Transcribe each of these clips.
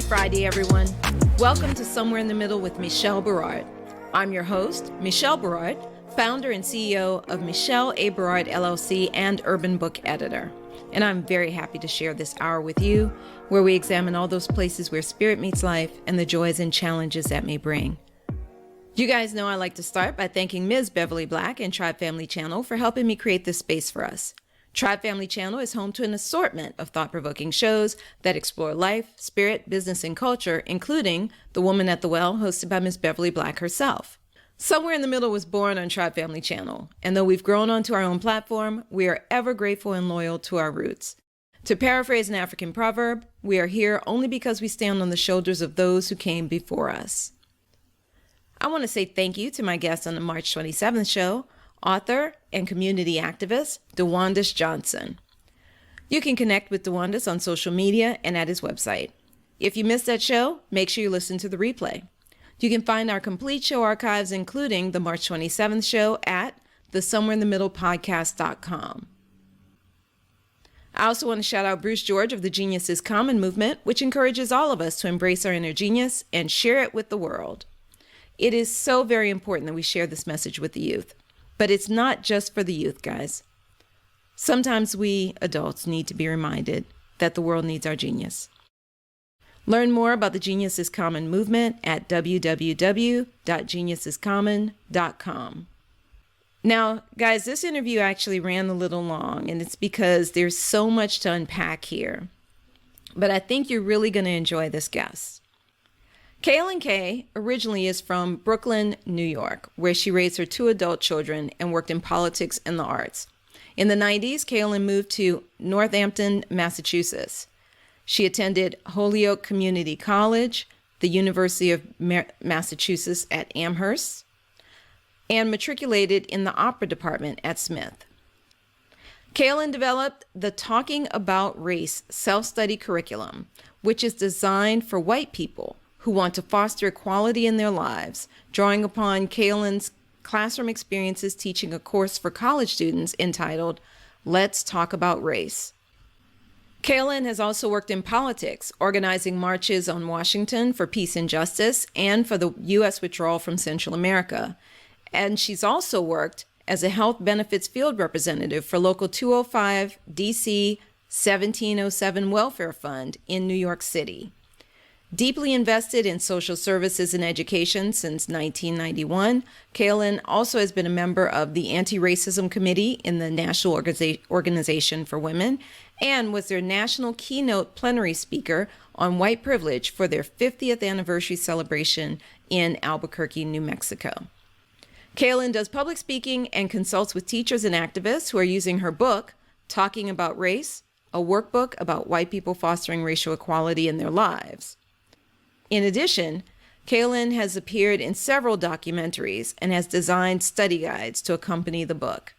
Friday, everyone. Welcome to Somewhere in the Middle with Michelle Berard. I'm your host, Michelle Berard, founder and CEO of Michelle A. Berard LLC and Urban Book Editor. And I'm very happy to share this hour with you, where we examine all those places where spirit meets life and the joys and challenges that may bring. You guys know I like to start by thanking Ms. Beverly Black and Tribe Family Channel for helping me create this space for us. Tribe Family Channel is home to an assortment of thought-provoking shows that explore life, spirit, business, and culture, including The Woman at the Well, hosted by Ms. Beverly Black herself. Somewhere in the Middle was born on Tribe Family Channel, and though we've grown onto our own platform, we are ever grateful and loyal to our roots. To paraphrase an African proverb, we are here only because we stand on the shoulders of those who came before us. I want to say thank you to my guest on the March 27th show, author and community activist, DeWandis Johnson. You can connect with DeWandis on social media and at his website. If you missed that show, make sure you listen to the replay. You can find our complete show archives, including the March 27th show, at the somewhereinthemiddlepodcast.com. I also want to shout out Bruce George of the Genius is Common movement, which encourages all of us to embrace our inner genius and share it with the world. It is so very important that we share this message with the youth. But it's not just for the youth, guys. Sometimes we adults need to be reminded that the world needs our genius. Learn more about the Genius is Common movement at www.geniusiscommon.com. Now, guys, this interview actually ran a little long, and it's because there's so much to unpack here. But I think you're really going to enjoy this guest. Kaolin K originally is from Brooklyn, New York, where she raised her 2 adult children and worked in politics and the arts. In the 90s, Kaolin moved to Northampton, Massachusetts. She attended Holyoke Community College, the University of Massachusetts at Amherst, and matriculated in the opera department at Smith. Kaolin developed the Talking About Race self-study curriculum, which is designed for white people who want to foster equality in their lives, drawing upon Kaolin's classroom experiences teaching a course for college students entitled Let's Talk About Race. Kaolin has also worked in politics, organizing marches on Washington for peace and justice and for the U.S. withdrawal from Central America. And she's also worked as a health benefits field representative for Local 205 DC 1707 Welfare Fund in New York City. Deeply invested in social services and education since 1991, Kaolin also has been a member of the Anti-Racism Committee in the National Organization for Women and was their National Keynote Plenary Speaker on white privilege for their 50th anniversary celebration in Albuquerque, New Mexico. Kaolin does public speaking and consults with teachers and activists who are using her book, Talking About Race, a workbook about white people fostering racial equality in their lives. In addition, Kaolin has appeared in several documentaries and has designed study guides to accompany the book.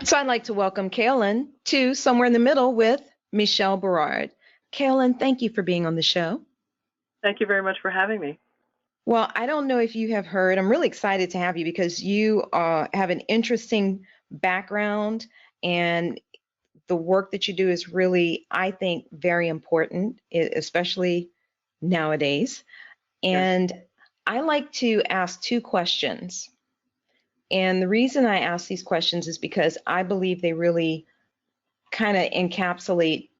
So I'd like to welcome Kaolin to Somewhere in the Middle with Michelle Berard. Kaolin, thank you for being on the show. Thank you very much for having me. Well, I don't know if you have heard, I'm really excited to have you because you have an interesting background and the work that you do is really, I think, very important, especially nowadays. And yes. I like to ask 2 questions. And the reason I ask these questions is because I believe they really kind of encapsulate,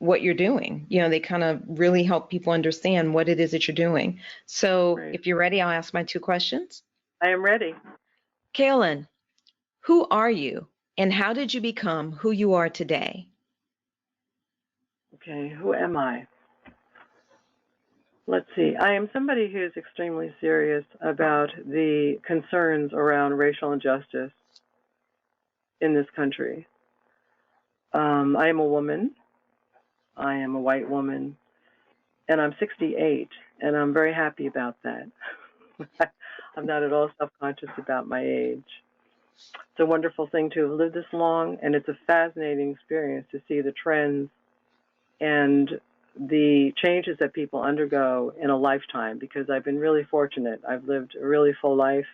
what you're doing. They kind of really help people understand what it is that you're doing. So right. If you're ready, I'll ask my 2 questions. I am ready. Kaolin, who are you and how did you become who you are today? Okay, who am I? Let's see. I am somebody who's extremely serious about the concerns around racial injustice in this country. I am a woman. I am a white woman, and I'm 68, and I'm very happy about that. I'm not at all self-conscious about my age. It's a wonderful thing to have lived this long, and it's a fascinating experience to see the trends and the changes that people undergo in a lifetime, because I've been really fortunate. I've lived a really full life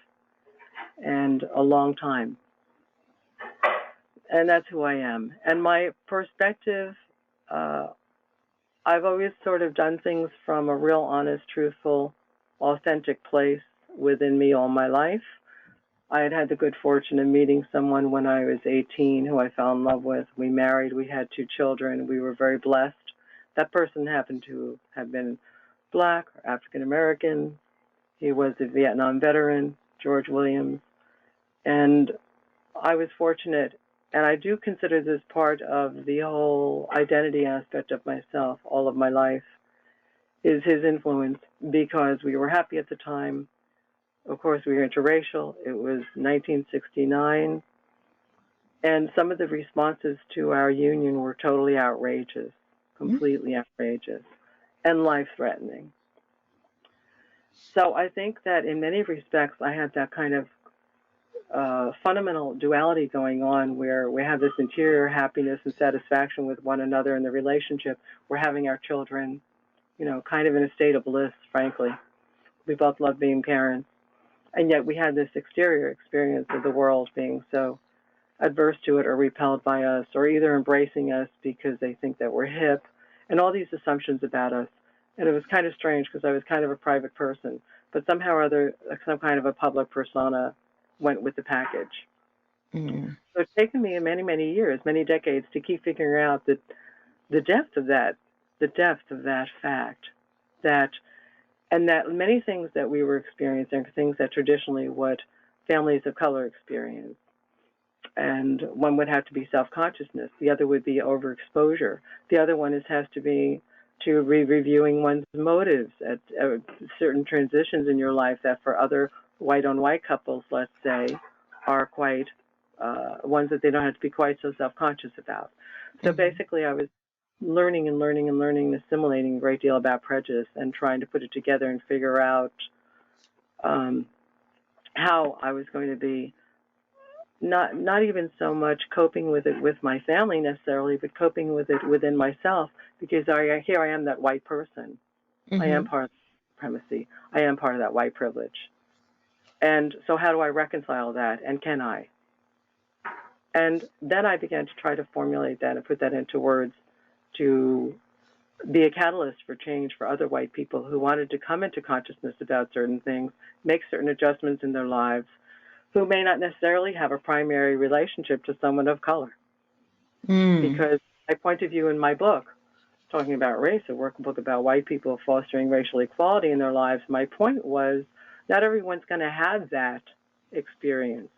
and a long time. And that's who I am. And my perspective I've always sort of done things from a real honest, truthful, authentic place within me all my life. I had had the good fortune of meeting someone when I was 18 who I fell in love with. We married, we had 2 children, we were very blessed. That person happened to have been Black or African American. He was a Vietnam veteran, George Williams. And I was fortunate, and I do consider this part of the whole identity aspect of myself, all of my life, is his influence, because we were happy at the time. Of course, we were interracial. It was 1969. And some of the responses to our union were totally outrageous, completely outrageous, and life-threatening. So I think that in many respects, I had that kind of fundamental duality going on, where we have this interior happiness and satisfaction with one another in the relationship. We're having our children, kind of in a state of bliss, frankly. We both love being parents. And yet we had this exterior experience of the world being so adverse to it or repelled by us, or either embracing us because they think that we're hip, and all these assumptions about us. And it was kind of strange because I was kind of a private person, but somehow or other, some kind of a public persona went with the package. Mm. So it's taken me many, many years, many decades, to keep figuring out that the depth of that fact, and that many things that we were experiencing are things that traditionally what families of color experience. And one would have to be self-consciousness. The other would be overexposure. The other one has to be to reviewing one's motives at certain transitions in your life that for other white-on-white couples, let's say, are quite ones that they don't have to be quite so self-conscious about. So basically I was learning and assimilating a great deal about prejudice and trying to put it together and figure out how I was going to be not even so much coping with it with my family necessarily, but coping with it within myself, because here I am, that white person. I am part of supremacy. I am part of that white privilege. And so how do I reconcile that, and can I? And then I began to try to formulate that and put that into words to be a catalyst for change for other white people who wanted to come into consciousness about certain things, make certain adjustments in their lives, who may not necessarily have a primary relationship to someone of color. Because my point of view in my book, talking about race, a workbook about white people fostering racial equality in their lives, my point was not everyone's going to have that experience.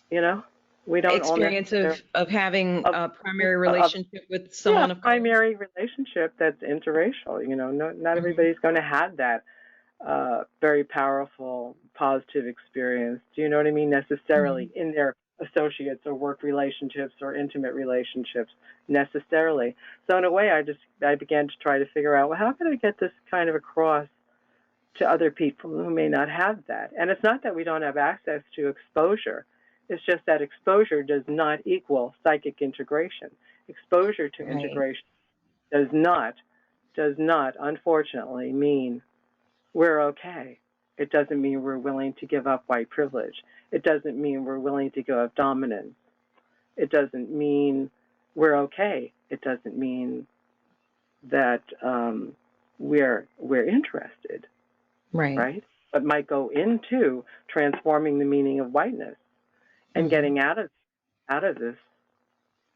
We don't experience of having a primary relationship with someone of color. Primary relationship that's interracial. Not everybody's going to have that very powerful, positive experience. Do you know what I mean? Necessarily in their associates or work relationships or intimate relationships, necessarily. So in a way, I began to try to figure out, well, how can I get this kind of across to other people who may not have that? And it's not that we don't have access to exposure. It's just that exposure does not equal psychic integration. Exposure to integration does not, unfortunately, mean we're okay. It doesn't mean we're willing to give up white privilege. It doesn't mean we're willing to give up dominance. It doesn't mean we're okay. It doesn't mean that we're interested, right? But might go into transforming the meaning of whiteness and getting out of this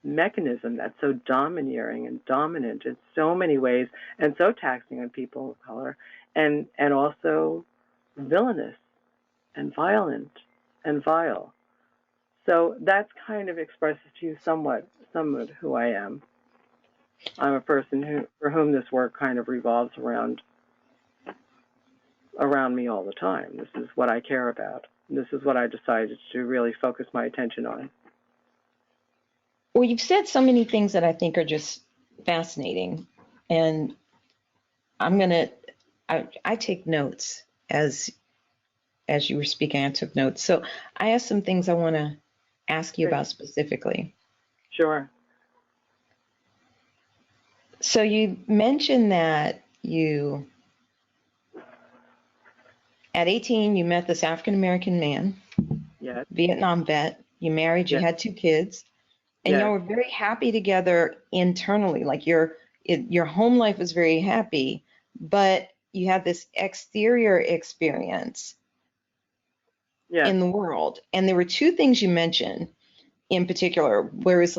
mechanism that's so domineering and dominant in so many ways and so taxing on people of color, and also villainous and violent and vile. So that kind of expresses to you somewhat who I am. I'm a person for whom this work kind of revolves around me all the time. This is what I care about. This is what I decided to really focus my attention on. Well, you've said so many things that I think are just fascinating, and I take notes as you were speaking. I took notes. So I have some things I want to ask you about specifically. Sure. So you mentioned that at 18, you met this African-American man, yes, Vietnam vet. You married, you yes, had 2 kids, and yes, y'all were very happy together internally. Like your home life was very happy, but you had this exterior experience Yes. in the world. And there were two things you mentioned in particular, whereas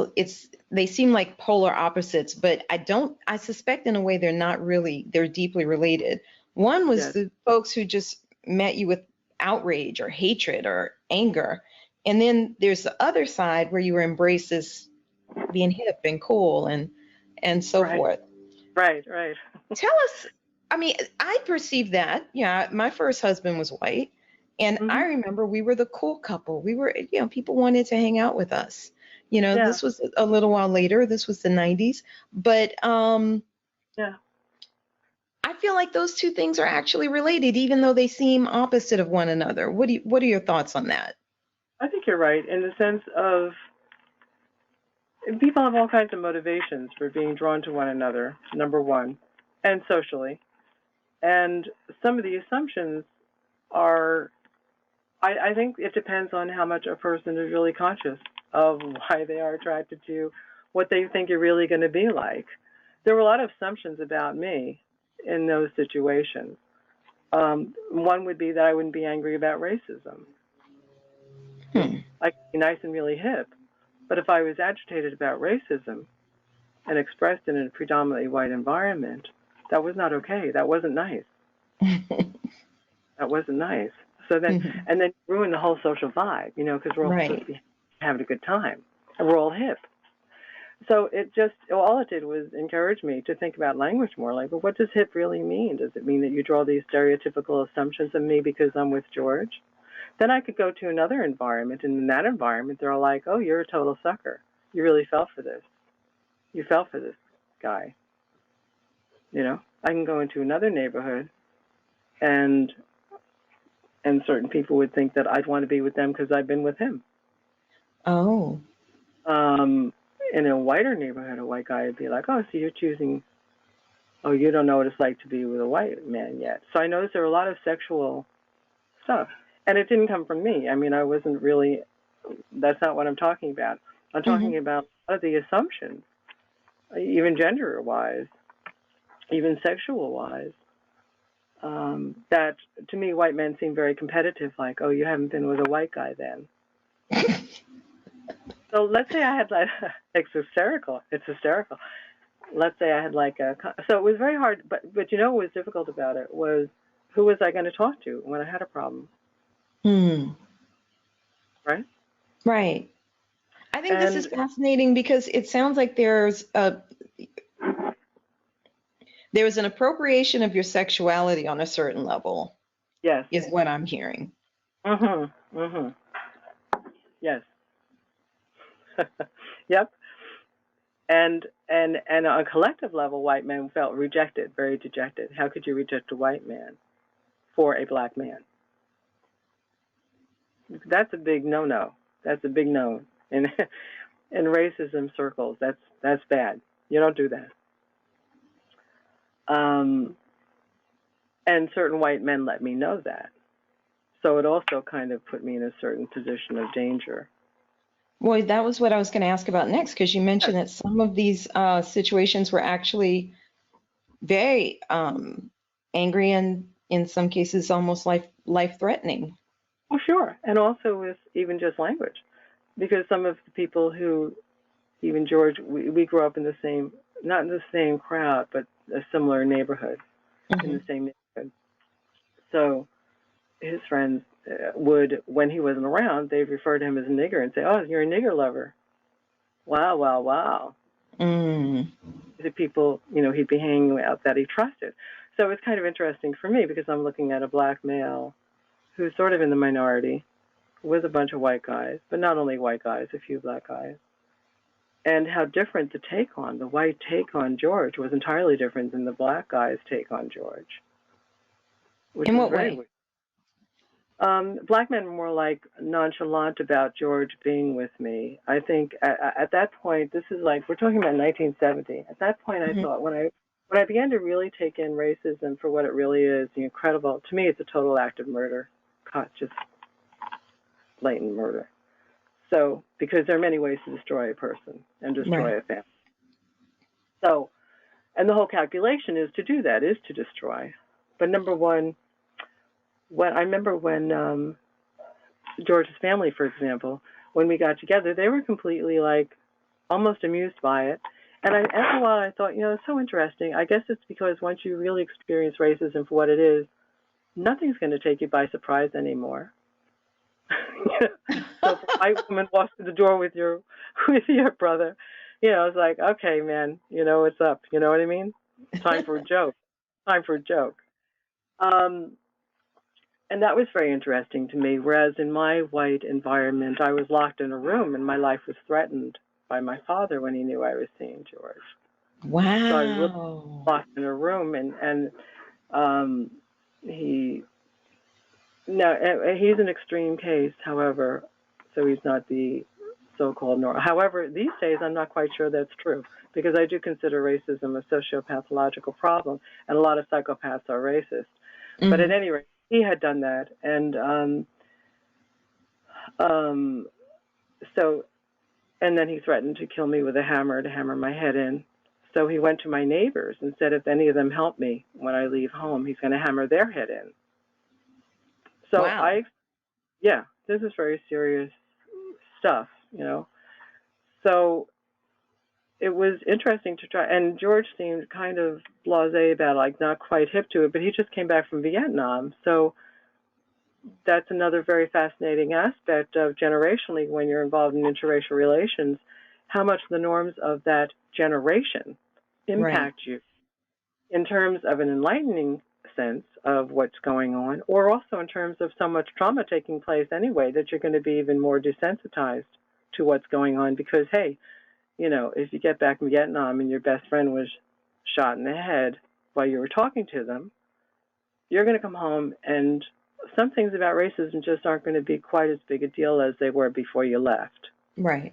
they seem like polar opposites, but I suspect in a way they're deeply related. One was Yes. the folks who just met you with outrage or hatred or anger. And then there's the other side where you were embraced as being hip and cool and so Right. forth. Right. Tell us, I mean, I perceived that. Yeah, my first husband was white. And I remember we were the cool couple. We were, people wanted to hang out with us. Yeah. This was a little while later. This was the 90s. But Yeah. I feel like those two things are actually related, even though they seem opposite of one another. What are your thoughts on that? I think you're right in the sense of people have all kinds of motivations for being drawn to one another, number one, and socially. And some of the assumptions are, I think it depends on how much a person is really conscious of why they are attracted to what they think you're really going to be like. There were a lot of assumptions about me in those situations. One would be that I wouldn't be angry about racism. I could be nice and really hip. But if I was agitated about racism and expressed in a predominantly white environment, that was not okay. That wasn't nice. That wasn't nice. So then, and then ruin the whole social vibe, because we're all supposed to be having a good time, and we're all hip. So all it did was encourage me to think about language more. Like, well, what does hip really mean? Does it mean that you draw these stereotypical assumptions of me because I'm with George? Then I could go to another environment, and in that environment, they're all like, oh, you're a total sucker. You really fell for this. You fell for this guy. I can go into another neighborhood, and certain people would think that I'd want to be with them because I've been with him. Oh. In a whiter neighborhood, a white guy would be like, oh, so you're choosing, oh, you don't know what it's like to be with a white man yet. So I noticed there were a lot of sexual stuff. And it didn't come from me. I mean, I wasn't really, that's not what I'm talking about. I'm talking about a lot of the assumptions, even gender-wise, even sexual-wise, that to me, white men seem very competitive, like, oh, you haven't been with a white guy then. So let's say I had like, it's hysterical. Let's say I had so it was very hard, but what was difficult about it was who was I going to talk to when I had a problem? Right? Right. I think this is fascinating because it sounds like there's an appropriation of your sexuality on a certain level. Yes. Is what I'm hearing. Yes. Yep. And on a collective level, white men felt rejected, very dejected. How could you reject a white man for a black man? That's a big no-no. That's a big no. In racism circles, that's bad. You don't do that. And certain white men let me know that. So it also kind of put me in a certain position of danger. Well, that was what I was going to ask about next, because you mentioned that some of these situations were actually very angry and in some cases almost life-threatening. Oh, sure. And also with even just language, because some of the people who, even George, we grew up in the same, not in the same crowd, but a similar neighborhood, in the same neighborhood. So his friends would, when he wasn't around, they'd refer to him as a nigger and say, oh, you're a nigger lover. Wow, wow, wow. The people, he'd be hanging out that he trusted. So it's kind of interesting for me because I'm looking at a black male who's sort of in the minority with a bunch of white guys, but not only white guys, a few black guys. And how different the white take on George was entirely different than the black guy's take on George. In what way? Black men were more like nonchalant about George being with me. I think at that point, this is like, we're talking about 1970. At that point, I thought when I began to really take in racism for what it really is, the incredible, to me, it's a total act of murder, just blatant murder. So, because there are many ways to destroy a person and destroy a family. So, And the whole calculation is to do that, is to destroy. But number one, I remember when George's family, for example, when we got together, they were completely like almost amused by it. And after a while, I thought, it's so interesting. I guess it's because once you really experience racism for what it is, nothing's going to take you by surprise anymore. So if a white woman walks through the door with your brother, it's like, okay, man, what's up? You know what I mean? Time for a joke. Time for a joke. And that was very interesting to me. Whereas in my white environment, I was locked in a room and my life was threatened by my father when he knew I was seeing George. Wow. So I was really locked in a room, and he's an extreme case, however, so he's not the so-called normal. However, these days I'm not quite sure that's true, because I do consider racism a sociopathological problem, and a lot of psychopaths are racist. Mm-hmm. But at any rate, he had done that, and and then he threatened to kill me with a hammer, to hammer my head in. So he went to my neighbors and said, if any of them help me when I leave home, he's going to hammer their head in. So wow. This is very serious stuff, So it was interesting to try. And George seemed kind of blasé about it, like not quite hip to it, but he just came back from Vietnam. So that's another very fascinating aspect of generationally, when you're involved in interracial relations, how much the norms of that generation impact you in terms of an enlightening sense of what's going on, or also in terms of so much trauma taking place anyway that you're going to be even more desensitized to what's going on. Because, hey, if you get back from Vietnam and your best friend was shot in the head while you were talking to them, you're going to come home, and some things about racism just aren't going to be quite as big a deal as they were before you left. Right.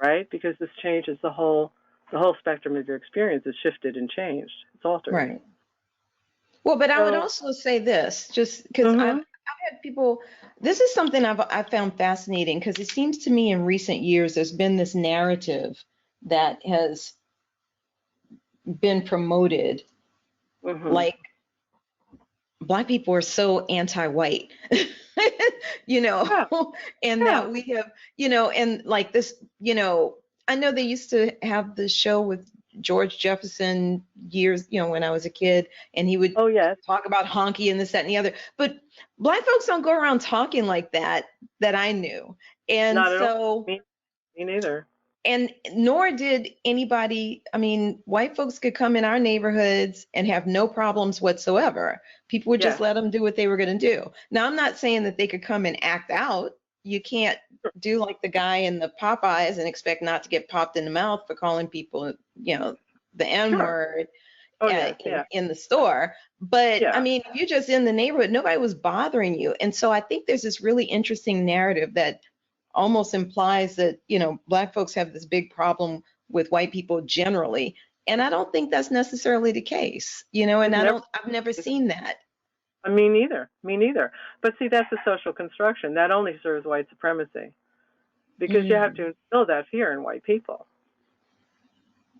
Right? Because this changes the whole spectrum of your experience. Is shifted and changed. It's altered. Right. Well, but I would also say this, just because I've had people, this is something I've found fascinating, because it seems to me in recent years there's been this narrative that has been promoted, like Black people are so anti-white, and that we have, and like this, I know they used to have the show with George Jefferson years, when I was a kid, and he would talk about honky and this, that, and the other. But Black folks don't go around talking like that I knew. And not so me neither. And nor did anybody. I mean, white folks could come in our neighborhoods and have no problems whatsoever. People would just let them do what they were going to do. Now, I'm not saying that they could come and act out. You can't do like the guy in the Popeyes and expect not to get popped in the mouth for calling people, the N-word in the store. But I mean, if you're just in the neighborhood, nobody was bothering you. And so I think there's this really interesting narrative that almost implies that, Black folks have this big problem with white people generally. And I don't think that's necessarily the case, and I've never seen that. Me neither. But see, that's a social construction that only serves white supremacy, because you have to instill that fear in white people,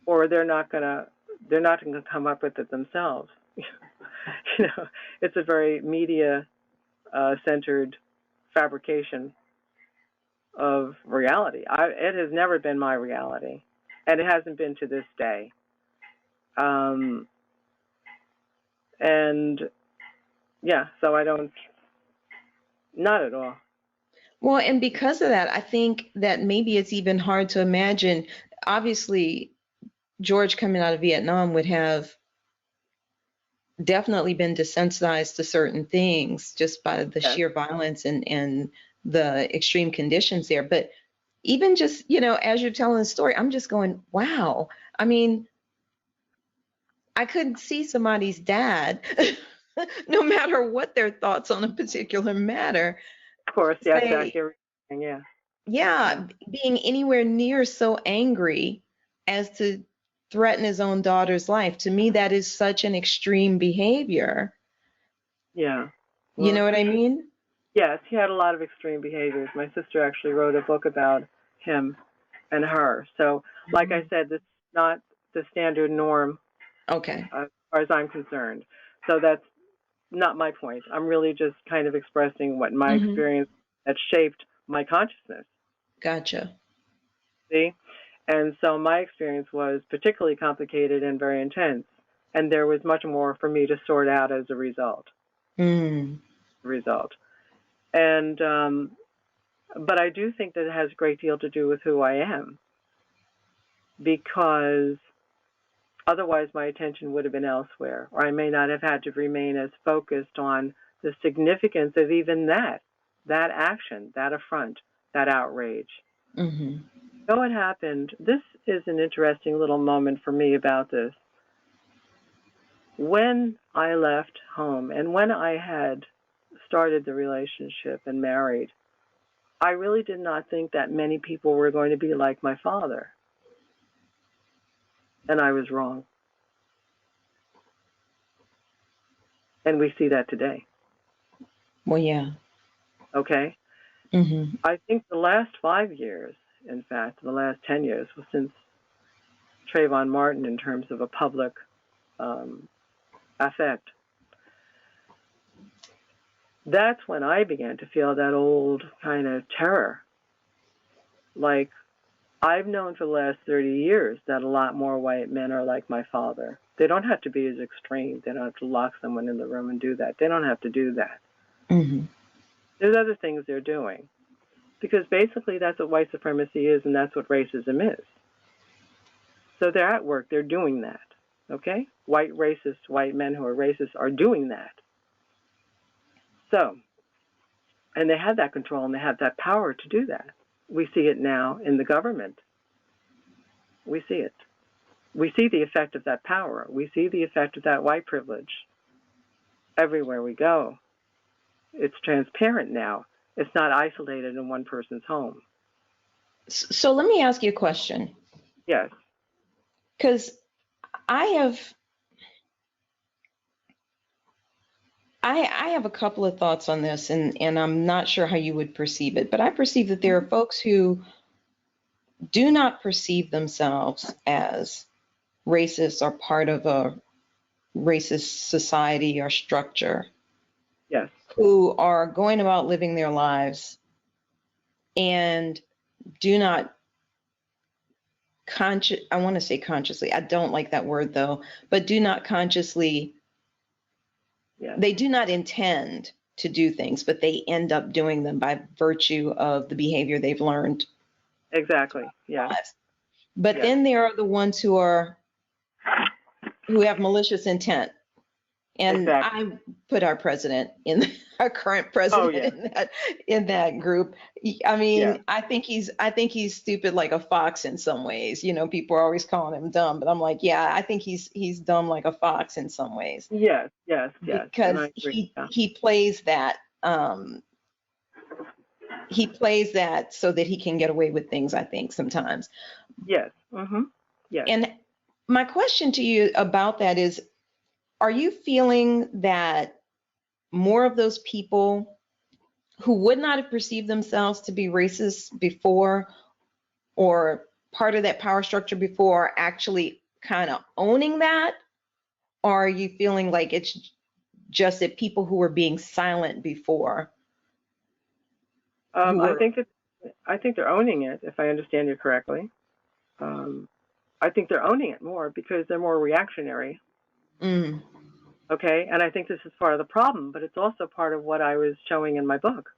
or they're not gonna come up with it themselves. It's a very media centered fabrication of reality. It has never been my reality, and it hasn't been to this day. So I don't, not at all. Well, and because of that, I think that maybe it's even hard to imagine. Obviously, George coming out of Vietnam would have definitely been desensitized to certain things just by the sheer violence and the extreme conditions there. But even just, as you're telling the story, I'm just going, wow. I mean, I couldn't see somebody's dad, no matter what their thoughts on a particular matter. Of course, being anywhere near so angry as to threaten his own daughter's life. To me, that is such an extreme behavior. Yeah. Well, you know what I mean? Yes, he had a lot of extreme behaviors. My sister actually wrote a book about him and her. So, like I said, this is not the standard norm Okay. as far as I'm concerned. So that's not my point. I'm really just kind of expressing what my Mm-hmm. experience that shaped my consciousness. Gotcha. See? And so my experience was particularly complicated and very intense. And there was much more for me to sort out as a result. Mm. And, but I do think that it has a great deal to do with who I am, because otherwise my attention would have been elsewhere, or I may not have had to remain as focused on the significance of even that action, that affront, that outrage. Mm-hmm. So what happened, this is an interesting little moment for me about this. When I left home and when I had started the relationship and married, I really did not think that many people were going to be like my father. And I was wrong. And we see that today. Well, yeah. Okay? Mm-hmm. I think the last 5 years, in fact, the last 10 years, since Trayvon Martin, in terms of a public affect, that's when I began to feel that old kind of terror. Like, I've known for the last 30 years that a lot more white men are like my father. They don't have to be as extreme. They don't have to lock someone in the room and do that. They don't have to do that. Mm-hmm. There's other things they're doing. Because basically that's what white supremacy is, and that's what racism is. So they're at work. They're doing that. Okay? White men who are racist are doing that. So, and they have that control and they have that power to do that. We see it now in the government. We see it. We see the effect of that power. We see the effect of that white privilege everywhere we go. It's transparent now. It's not isolated in one person's home. So let me ask you a question. Yes. Because I have a couple of thoughts on this, and I'm not sure how you would perceive it, but I perceive that there are folks who do not perceive themselves as racist or part of a racist society or structure. Yes. Who are going about living their lives and do not I want to say consciously, I don't like that word though, but do not consciously, Yes. They do not intend to do things, but they end up doing them by virtue of the behavior they've learned. Exactly. Yeah. But then there are the ones who have malicious intent. And exactly. I put our current president in that group. I mean, I think he's stupid like a fox in some ways. You know, people are always calling him dumb, but I'm like, yeah, I think he's dumb like a fox in some ways. Yes. Because he plays that so that he can get away with things, I think sometimes. Yes. Mm-hmm. Yes. And my question to you about that is, are you feeling that more of those people who would not have perceived themselves to be racist before or part of that power structure before are actually kind of owning that? Or are you feeling like it's just that people who were being silent before? I think they're owning it, if I understand you correctly. I think they're owning it more because they're more reactionary. Mm. Okay, and I think this is part of the problem, but it's also part of what I was showing in my book,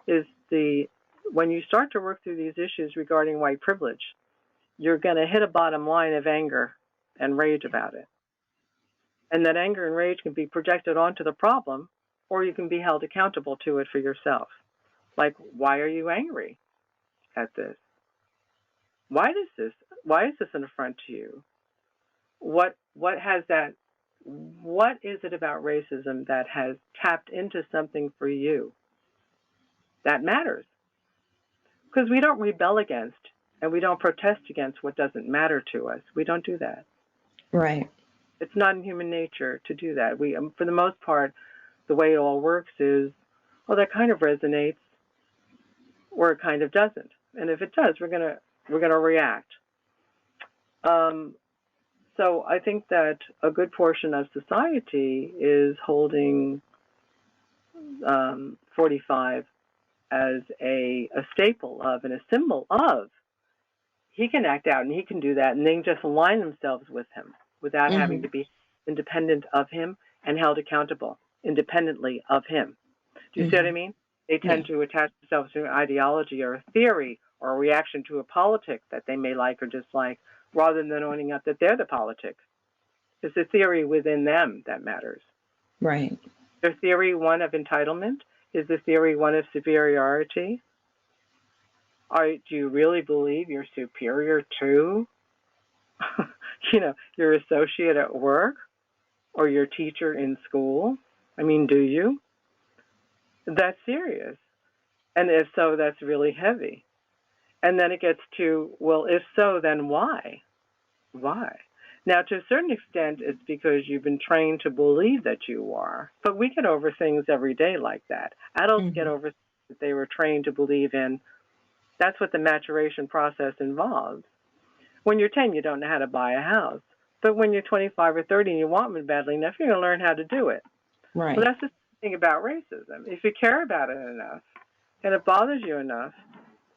is when you start to work through these issues regarding white privilege, you're going to hit a bottom line of anger and rage about it. And that anger and rage can be projected onto the problem, or you can be held accountable to it for yourself. Like, why are you angry at this? Why is this an affront to you? What is it about racism that has tapped into something for you that matters? Because we don't rebel against and we don't protest against what doesn't matter to us. We don't do that. Right. It's not in human nature to do that. We, for the most part, the way it all works is, well, that kind of resonates, or it kind of doesn't. And if it does, we're gonna react. So I think that a good portion of society is holding 45 as a staple of and a symbol of. He can act out and he can do that, and they can just align themselves with him without having to be independent of him and held accountable independently of him. Do you see what I mean? They tend to attach themselves to an ideology or a theory or a reaction to a politic that they may like or dislike, rather than owning up that they're the politic. It's the theory within them that matters. Right. Their theory one of entitlement? Is the theory one of superiority? Do you really believe you're superior to, your associate at work or your teacher in school? I mean, do you? That's serious. And if so, that's really heavy. And then it gets to, well, if so, then why? Why? Now, to a certain extent, it's because you've been trained to believe that you are. But we get over things every day like that. Adults get over things that they were trained to believe in. That's what the maturation process involves. When you're 10, you don't know how to buy a house. But when you're 25 or 30 and you want one badly enough, you're going to learn how to do it. Right. Well, that's the thing about racism. If you care about it enough and it bothers you enough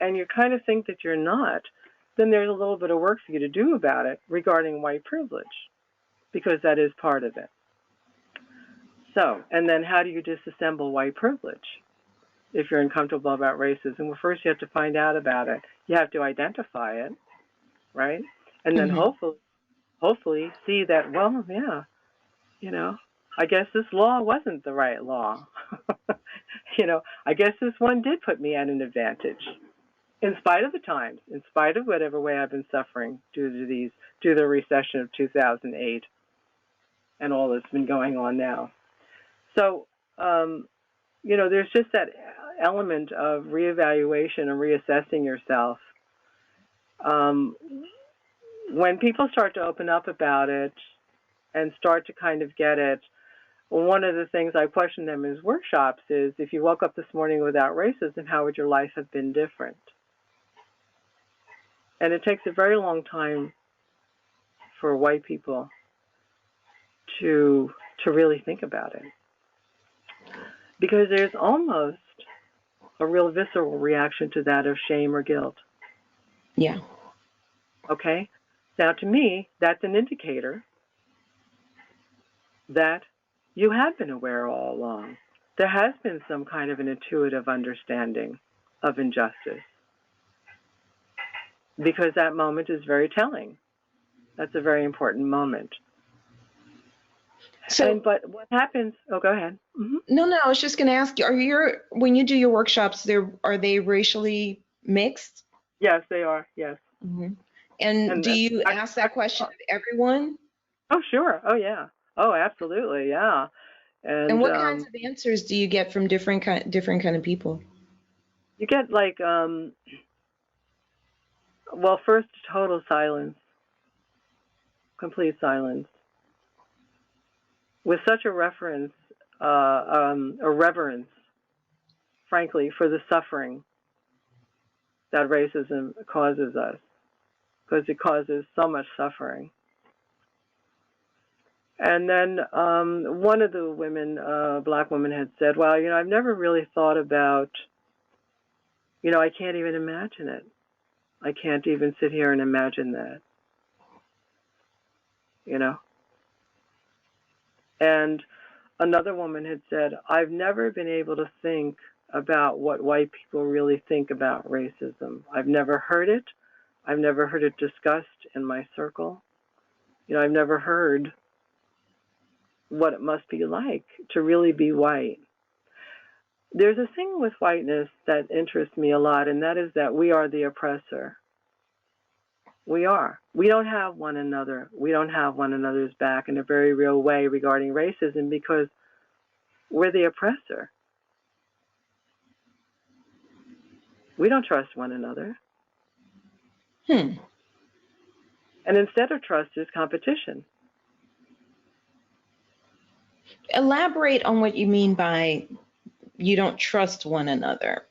and you kind of think that you're not, then there's a little bit of work for you to do about it regarding white privilege, because that is part of it. So, and then how do you disassemble white privilege if you're uncomfortable about racism? Well, first you have to find out about it. You have to identify it, right? And then hopefully see that, well, yeah, I guess this law wasn't the right law. I guess this one did put me at an advantage. In spite of the times, in spite of whatever way I've been suffering due to the recession of 2008 and all that's been going on now. So, there's just that element of reevaluation and reassessing yourself. When people start to open up about it and start to kind of get it, well, one of the things I question them in workshops is, if you woke up this morning without racism, how would your life have been different? And it takes a very long time for white people to really think about it, because there's almost a real visceral reaction to that of shame or guilt. Yeah. Okay? Now, to me, that's an indicator that you have been aware all along. There has been some kind of an intuitive understanding of injustice, because that moment is very telling. That's a very important moment. But what happens? Oh, go ahead. No, I was just going to ask you: when you do your workshops, are they racially mixed? Yes, they are. Yes. And do you ask that question of everyone? Oh, sure. Oh, yeah. Oh, absolutely. Yeah. And what kinds of answers do you get from different kind of people? You get well, first, total silence, complete silence, with such a reverence, frankly, for the suffering that racism causes us, because it causes so much suffering. And then one of the women, black women, had said, well, I've never really thought about, I can't even imagine it. I can't even sit here and imagine that, And another woman had said, I've never been able to think about what white people really think about racism. I've never heard it. I've never heard it discussed in my circle. I've never heard what it must be like to really be white. There's a thing with whiteness that interests me a lot, and that is that we are the oppressor. We are. We don't have one another. We don't have one another's back in a very real way regarding racism, because we're the oppressor. We don't trust one another. And instead of trust is competition. Elaborate on what you mean by you don't trust one another.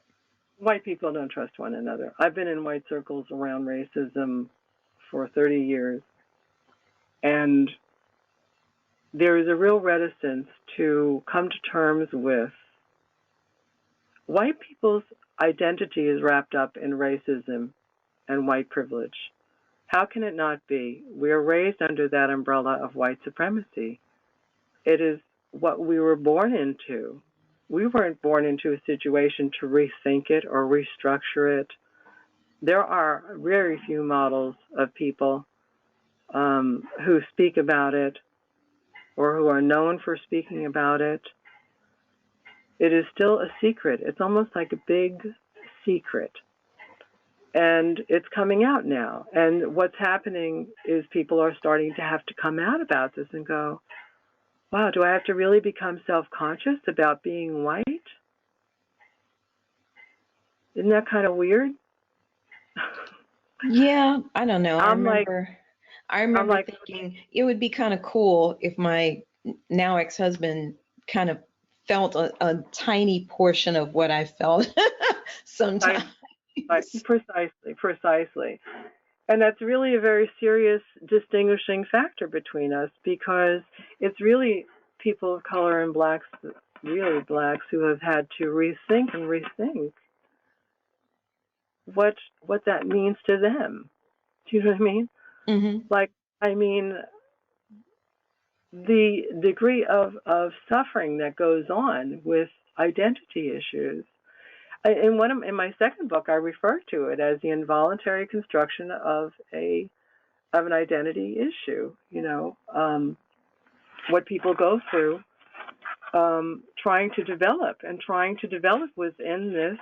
White people don't trust one another. I've been in white circles around racism for 30 years. And there is a real reticence to come to terms with white people's identity is wrapped up in racism and white privilege. How can it not be? We are raised under that umbrella of white supremacy. It is what we were born into. We weren't born into a situation to rethink it or restructure it. There are very few models of people who speak about it or who are known for speaking about it. It is still a secret. It's almost like a big secret. And it's coming out now. And what's happening is people are starting to have to come out about this and go, wow, do I have to really become self-conscious about being white? Isn't that kind of weird? Yeah, I don't know. I remember like, thinking it would be kind of cool if my now ex-husband kind of felt a tiny portion of what I felt sometimes. Precisely. And that's really a very serious distinguishing factor between us, because it's really people of color and blacks, really blacks, who have had to rethink what that means to them. Do you know what I mean? Mm-hmm. Like, I mean, the degree of suffering that goes on with identity issues. In my second book, I refer to it as the involuntary construction of an identity issue. You know, what people go through trying to develop within this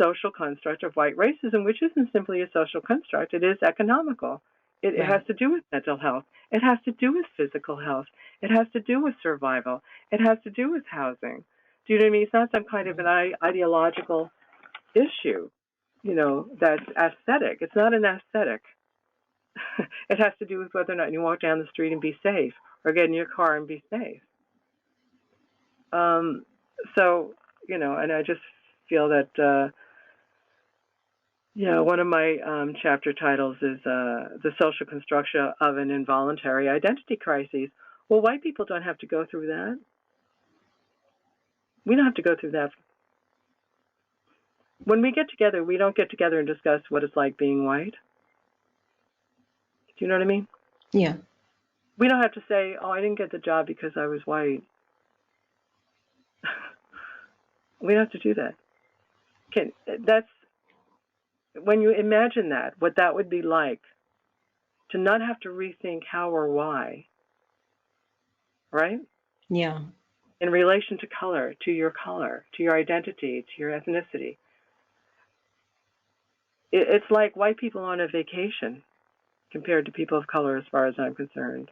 social construct of white racism, which isn't simply a social construct. It is economical. It has to do with mental health. It has to do with physical health. It has to do with survival. It has to do with housing. Do you know what I mean? It's not some kind of an ideological issue, you know, that's aesthetic. It's not an aesthetic. It has to do with whether or not you walk down the street and be safe, or get in your car and be safe. So, you know, and I just feel that, one of my chapter titles is the social construction of an involuntary identity crisis. Well, white people don't have to go through that. We don't have to go through that. When we get together, we don't get together and discuss what it's like being white. Do you know what I mean? Yeah. We don't have to say, oh, I didn't get the job because I was white. We don't have to do that. That's when you imagine that, what that would be like, to not have to rethink how or why, right? Yeah. In relation to color, to your identity, to your ethnicity. It's like white people on a vacation compared to people of color, as far as I'm concerned,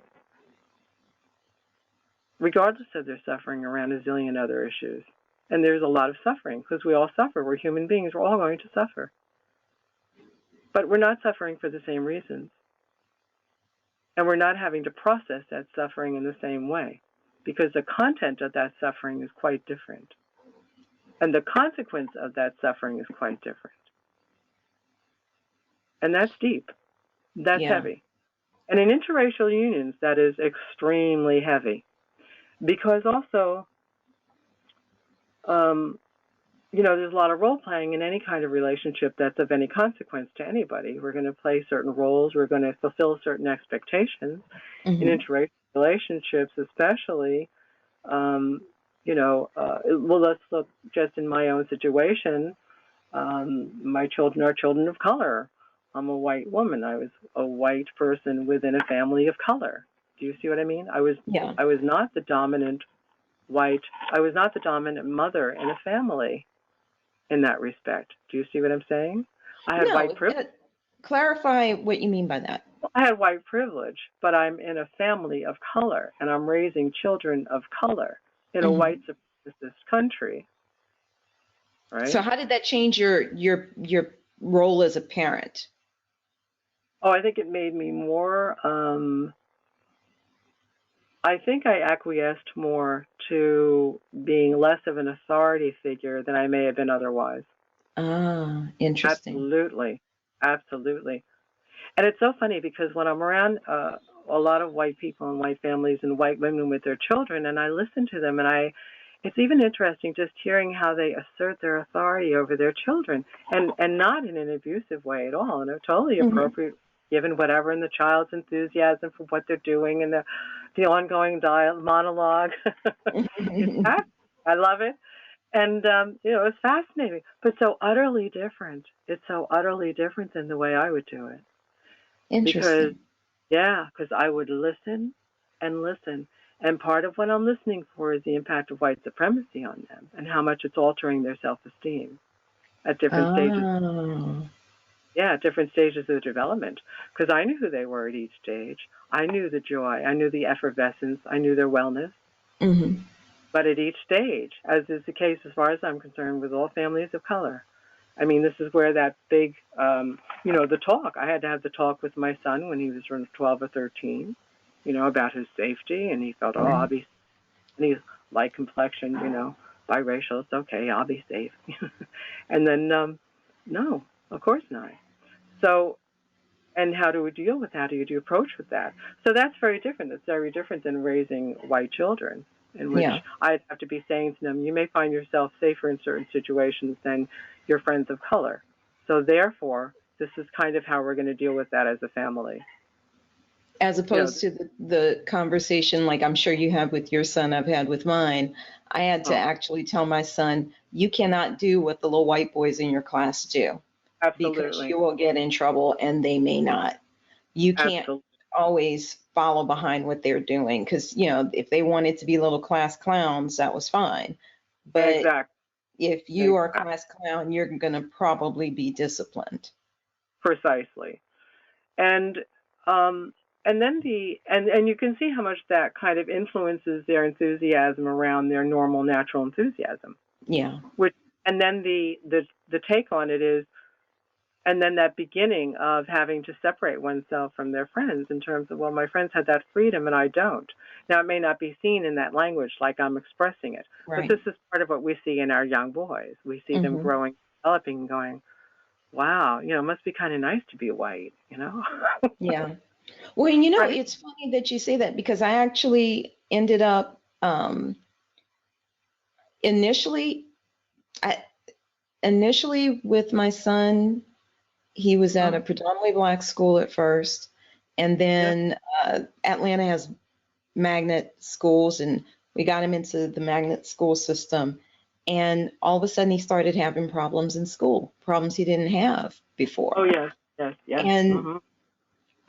regardless of their suffering around a zillion other issues. And there's a lot of suffering, because we all suffer. We're human beings. We're all going to suffer. But we're not suffering for the same reasons. And we're not having to process that suffering in the same way, because the content of that suffering is quite different. And the consequence of that suffering is quite different. And that's deep. That's heavy. And in interracial unions, that is extremely heavy. Because also, there's a lot of role playing in any kind of relationship that's of any consequence to anybody. We're going to play certain roles. We're going to fulfill certain expectations. In interracial relationships, especially. Let's look just in my own situation. My children are children of color. I'm a white woman. I was a white person within a family of color. Do you see what I mean? I was not the dominant white. I was not the dominant mother in a family in that respect. Do you see what I'm saying? I had white privilege. Clarify what you mean by that. I had white privilege, but I'm in a family of color, and I'm raising children of color in a white supremacist country. Right? So how did that change your role as a parent? Oh, I think it made me more, I think I acquiesced more to being less of an authority figure than I may have been otherwise. Ah, interesting. Absolutely. And it's so funny, because when I'm around a lot of white people and white families and white women with their children, and I listen to them, and it's even interesting just hearing how they assert their authority over their children, and not in an abusive way at all, in a totally appropriate, given whatever, in the child's enthusiasm for what they're doing, and the ongoing monologue. I love it. And, it's fascinating, but so utterly different. It's so utterly different than the way I would do it. Interesting. Because I would listen and listen. And part of what I'm listening for is the impact of white supremacy on them and how much it's altering their self-esteem at different stages. Yeah, at different stages of development. Because I knew who they were at each stage. I knew the joy. I knew the effervescence. I knew their wellness. But at each stage, as is the case as far as I'm concerned with all families of color, I mean, this is where that big, the talk, I had to have the talk with my son when he was around 12 or 13, about his safety, and he felt, I'll be, and he's light complexion, biracial, it's okay, I'll be safe. And then, no, of course not. So, and how do we deal with that? How do you approach with that? So that's very different. It's very different than raising white children, in which I'd have to be saying to them, you may find yourself safer in certain situations than your friends of color. So therefore, this is kind of how we're going to deal with that as a family. As opposed to the conversation, like I'm sure you have with your son, I've had with mine. I had to actually tell my son, you cannot do what the little white boys in your class do. Absolutely. Because you will get in trouble and they may not. You can't always follow behind what they're doing because, if they wanted to be little class clowns, that was fine. But if you are a class clown, you're going to probably be disciplined. Precisely. And then and you can see how much that kind of influences their enthusiasm around their normal, natural enthusiasm. Yeah. And then the take on it is, and then that beginning of having to separate oneself from their friends in terms of, well, my friends had that freedom and I don't. Now, it may not be seen in that language like I'm expressing it, but this is part of what we see in our young boys. We see them growing, developing, and going, wow, it must be kind of nice to be white, Yeah. Well, it's funny that you say that because I actually ended up initially with my son, he was at a predominantly black school at first, and then Atlanta has magnet schools, and we got him into the magnet school system, and all of a sudden he started having problems in school, problems he didn't have before. Oh, yes. And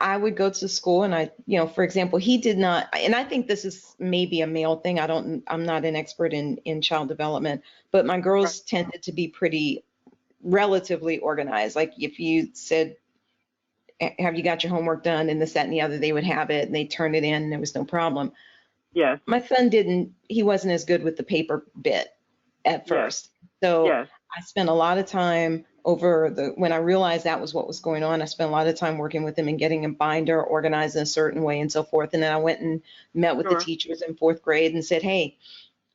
I would go to school and for example, he did not, and I think this is maybe a male thing. I'm not an expert in child development, but my girls tended to be pretty relatively organized. Like if you said, have you got your homework done and this, that, and the other, they would have it and they turn it in and there was no problem. Yes. My son he wasn't as good with the paper bit at first. So I spent a lot of time when I realized that was what was going on, I spent a lot of time working with him and getting a binder organized in a certain way and so forth. And then I went and met with the teachers in 4th grade and said, hey,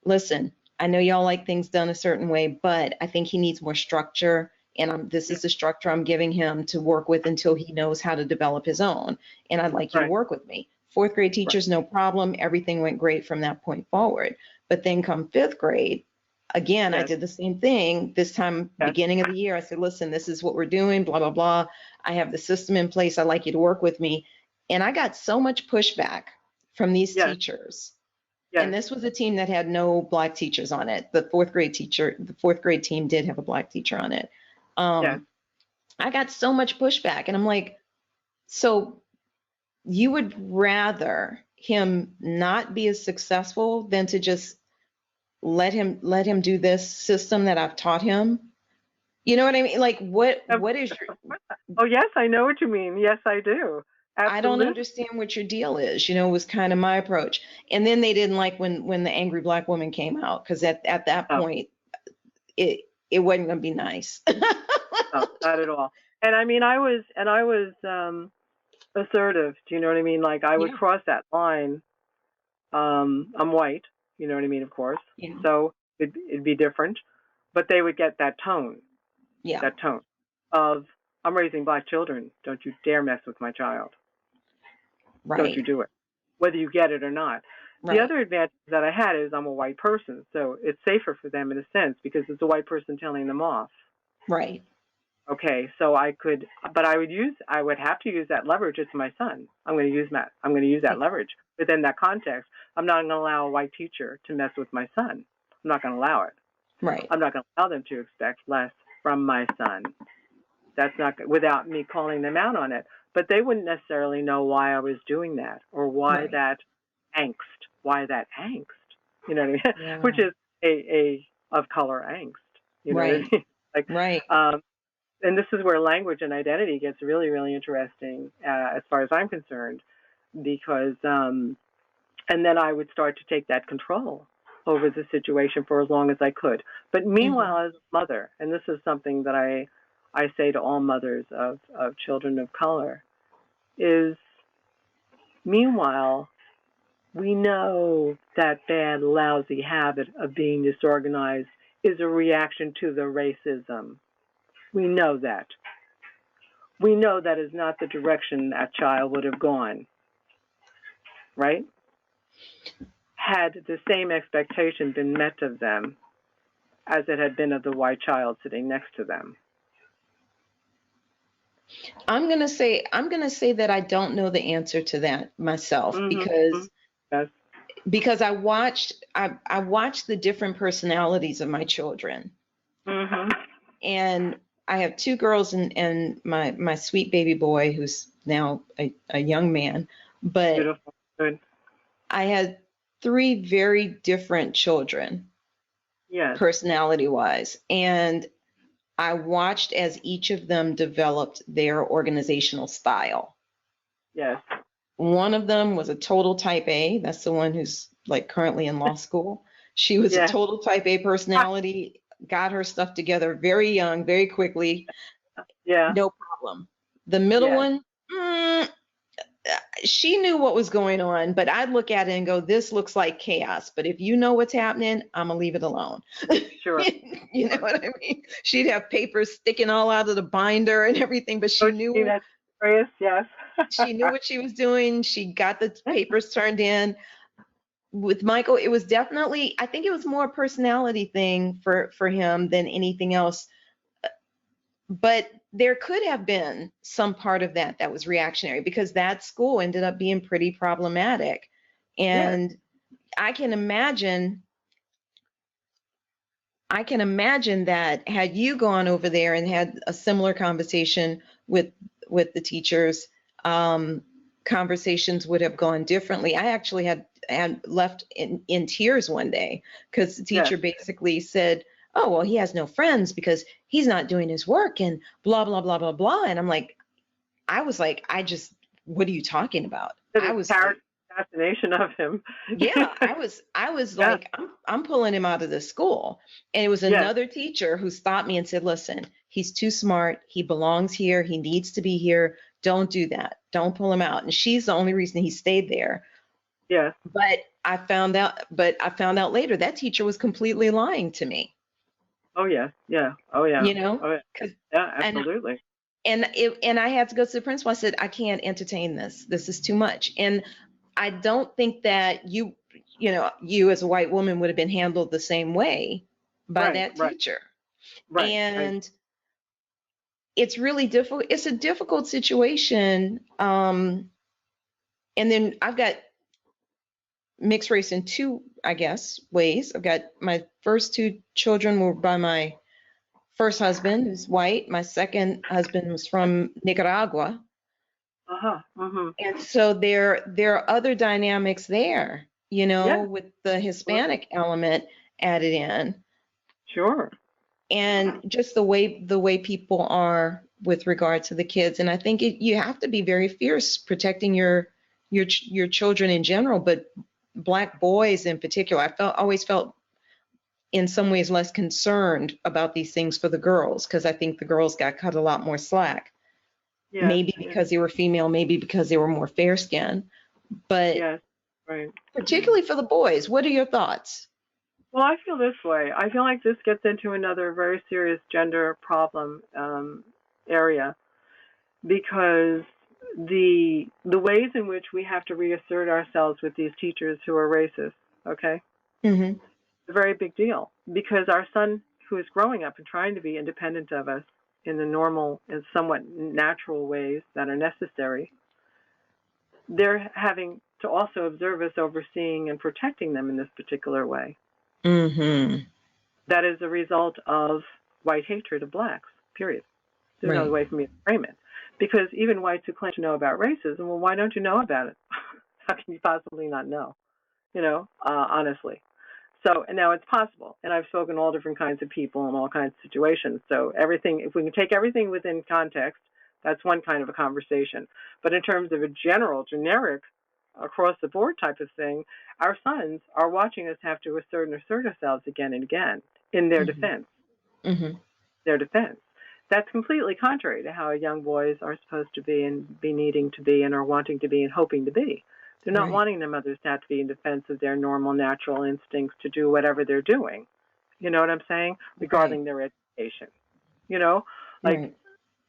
listen, I know y'all like things done a certain way, but I think he needs more structure. And this is the structure I'm giving him to work with until he knows how to develop his own. And I'd like you to work with me. 4th grade teachers, no problem. Everything went great from that point forward. But then come 5th grade, again, I did the same thing. This time, beginning of the year, I said, listen, this is what we're doing, blah, blah, blah. I have the system in place. I'd like you to work with me. And I got so much pushback from these teachers. And this was a team that had no black teachers on it. The 4th grade team did have a black teacher on it. I got so much pushback and I'm like, so you would rather him not be as successful than to just let him do this system that I've taught him? You know what I mean? Like what is your... Oh, yes, I know what you mean. Yes, I do. Absolutely. I don't understand what your deal is, was kind of my approach. And then they didn't like when the angry black woman came out, because at that point, it wasn't going to be nice. No, not at all. And I mean, I was assertive. Do you know what I mean? Like I would cross that line. I'm white. You know what I mean? Of course. Yeah. So it'd be different, but they would get that tone. Yeah. That tone of, I'm raising black children. Don't you dare mess with my child. don't you Right. do it, whether you get it or not. The Right. other advantage that I had is I'm a white person, so it's safer for them in a sense because it's a white person telling them off. Right. Okay, so I could, but I would have to use that leverage. It's my son. I'm going to use that leverage within that context. I'm not going to allow a white teacher to mess with my son. I'm not going to allow it. Right. I'm not going to allow them to expect less from my son. That's not without me calling them out on it. But they wouldn't necessarily know why I was doing that or why Right. that angst. Why that angst? You know what I mean? Yeah. Which is a of color angst. You know what I Right. mean? Like, Right. and this is where language and identity gets really, really interesting as far as I'm concerned, because and then I would start to take that control over the situation for as long as I could. But meanwhile, as a mother, and this is something that I say to all mothers of children of color, is meanwhile, we know that bad, lousy habit of being disorganized is a reaction to the racism. We know that. We know that is not the direction that child would have gone, right? Had the same expectation been met of them as it had been of the white child sitting next to them. I'm gonna say that I don't know the answer to that myself because Yes. I watched the different personalities of my children. And I have two girls and my sweet baby boy who's now a young man. But Beautiful. Good. I had three very different children, Yes. personality-wise. And I watched as each of them developed their organizational style. Yes. One of them was a total type A. That's the one who's like currently in law school. She was a Yes. total type A personality, got her stuff together very young, very quickly. Yeah. No problem. The middle Yes. one, she knew what was going on, but I'd look at it and go, this looks like chaos. But if you know what's happening, I'm going to leave it alone. Sure. You know what I mean? She'd have papers sticking all out of the binder and everything, but she knew That's curious. Yes. she knew what she was doing. She got the papers turned in. With Michael, it was definitely, I think it was more a personality thing for him than anything else. But there could have been some part of that was reactionary because that school ended up being pretty problematic. And yes. I can imagine that had you gone over there and had a similar conversation with the teachers, conversations would have gone differently. I actually had left in tears one day because the teacher basically said, oh, well, he has no friends because he's not doing his work and blah, blah, blah, blah, blah. And I was like, what are you talking about? I was fascination of him. Yeah, I was like, I'm pulling him out of the school. And it was another teacher who stopped me and said, listen, he's too smart. He belongs here. He needs to be here. Don't do that. Don't pull him out. And she's the only reason he stayed there. Yeah. But I found out later that teacher was completely lying to me. Oh yeah. Yeah. Oh yeah. You know? Oh, yeah, absolutely. And I had to go to the principal. I said, I can't entertain this. This is too much. And I don't think that you as a white woman would have been handled the same way by that teacher. Right. And it's really difficult. It's a difficult situation. And then I've got mixed race in two, I guess, ways. I've got my first two children were by my first husband, who's white. My second husband was from Nicaragua. And so there are other dynamics there, with the Hispanic element added in. Sure. And just the way people are with regard to the kids. And I think you have to be very fierce protecting your children in general, but Black boys in particular. I always felt in some ways less concerned about these things for the girls because I think the girls got cut a lot more slack. Yes, maybe because they were female, maybe because they were more fair-skinned, but particularly for the boys. What are your thoughts? Well, I feel this way. I feel like this gets into another very serious gender problem area because the ways in which we have to reassert ourselves with these teachers who are racist, okay? Mm-hmm. It's a very big deal because our son, who is growing up and trying to be independent of us in the normal and somewhat natural ways that are necessary, they're having to also observe us overseeing and protecting them in this particular way. Mm-hmm. That is a result of white hatred of blacks, period. There's no other way for me to frame it. Because even whites who claim to know about racism, well, why don't you know about it? How can you possibly not know? Honestly. So, and now it's possible. And I've spoken to all different kinds of people in all kinds of situations. So everything, if we can take everything within context, that's one kind of a conversation. But in terms of a generic, across the board type of thing, our sons are watching us have to assert ourselves again and again in their defense. Mm-hmm. Their defense. That's completely contrary to how young boys are supposed to be and be needing to be and are wanting to be and hoping to be. They're not wanting their mothers to have to be in defense of their normal, natural instincts to do whatever they're doing. You know what I'm saying? Regarding their education.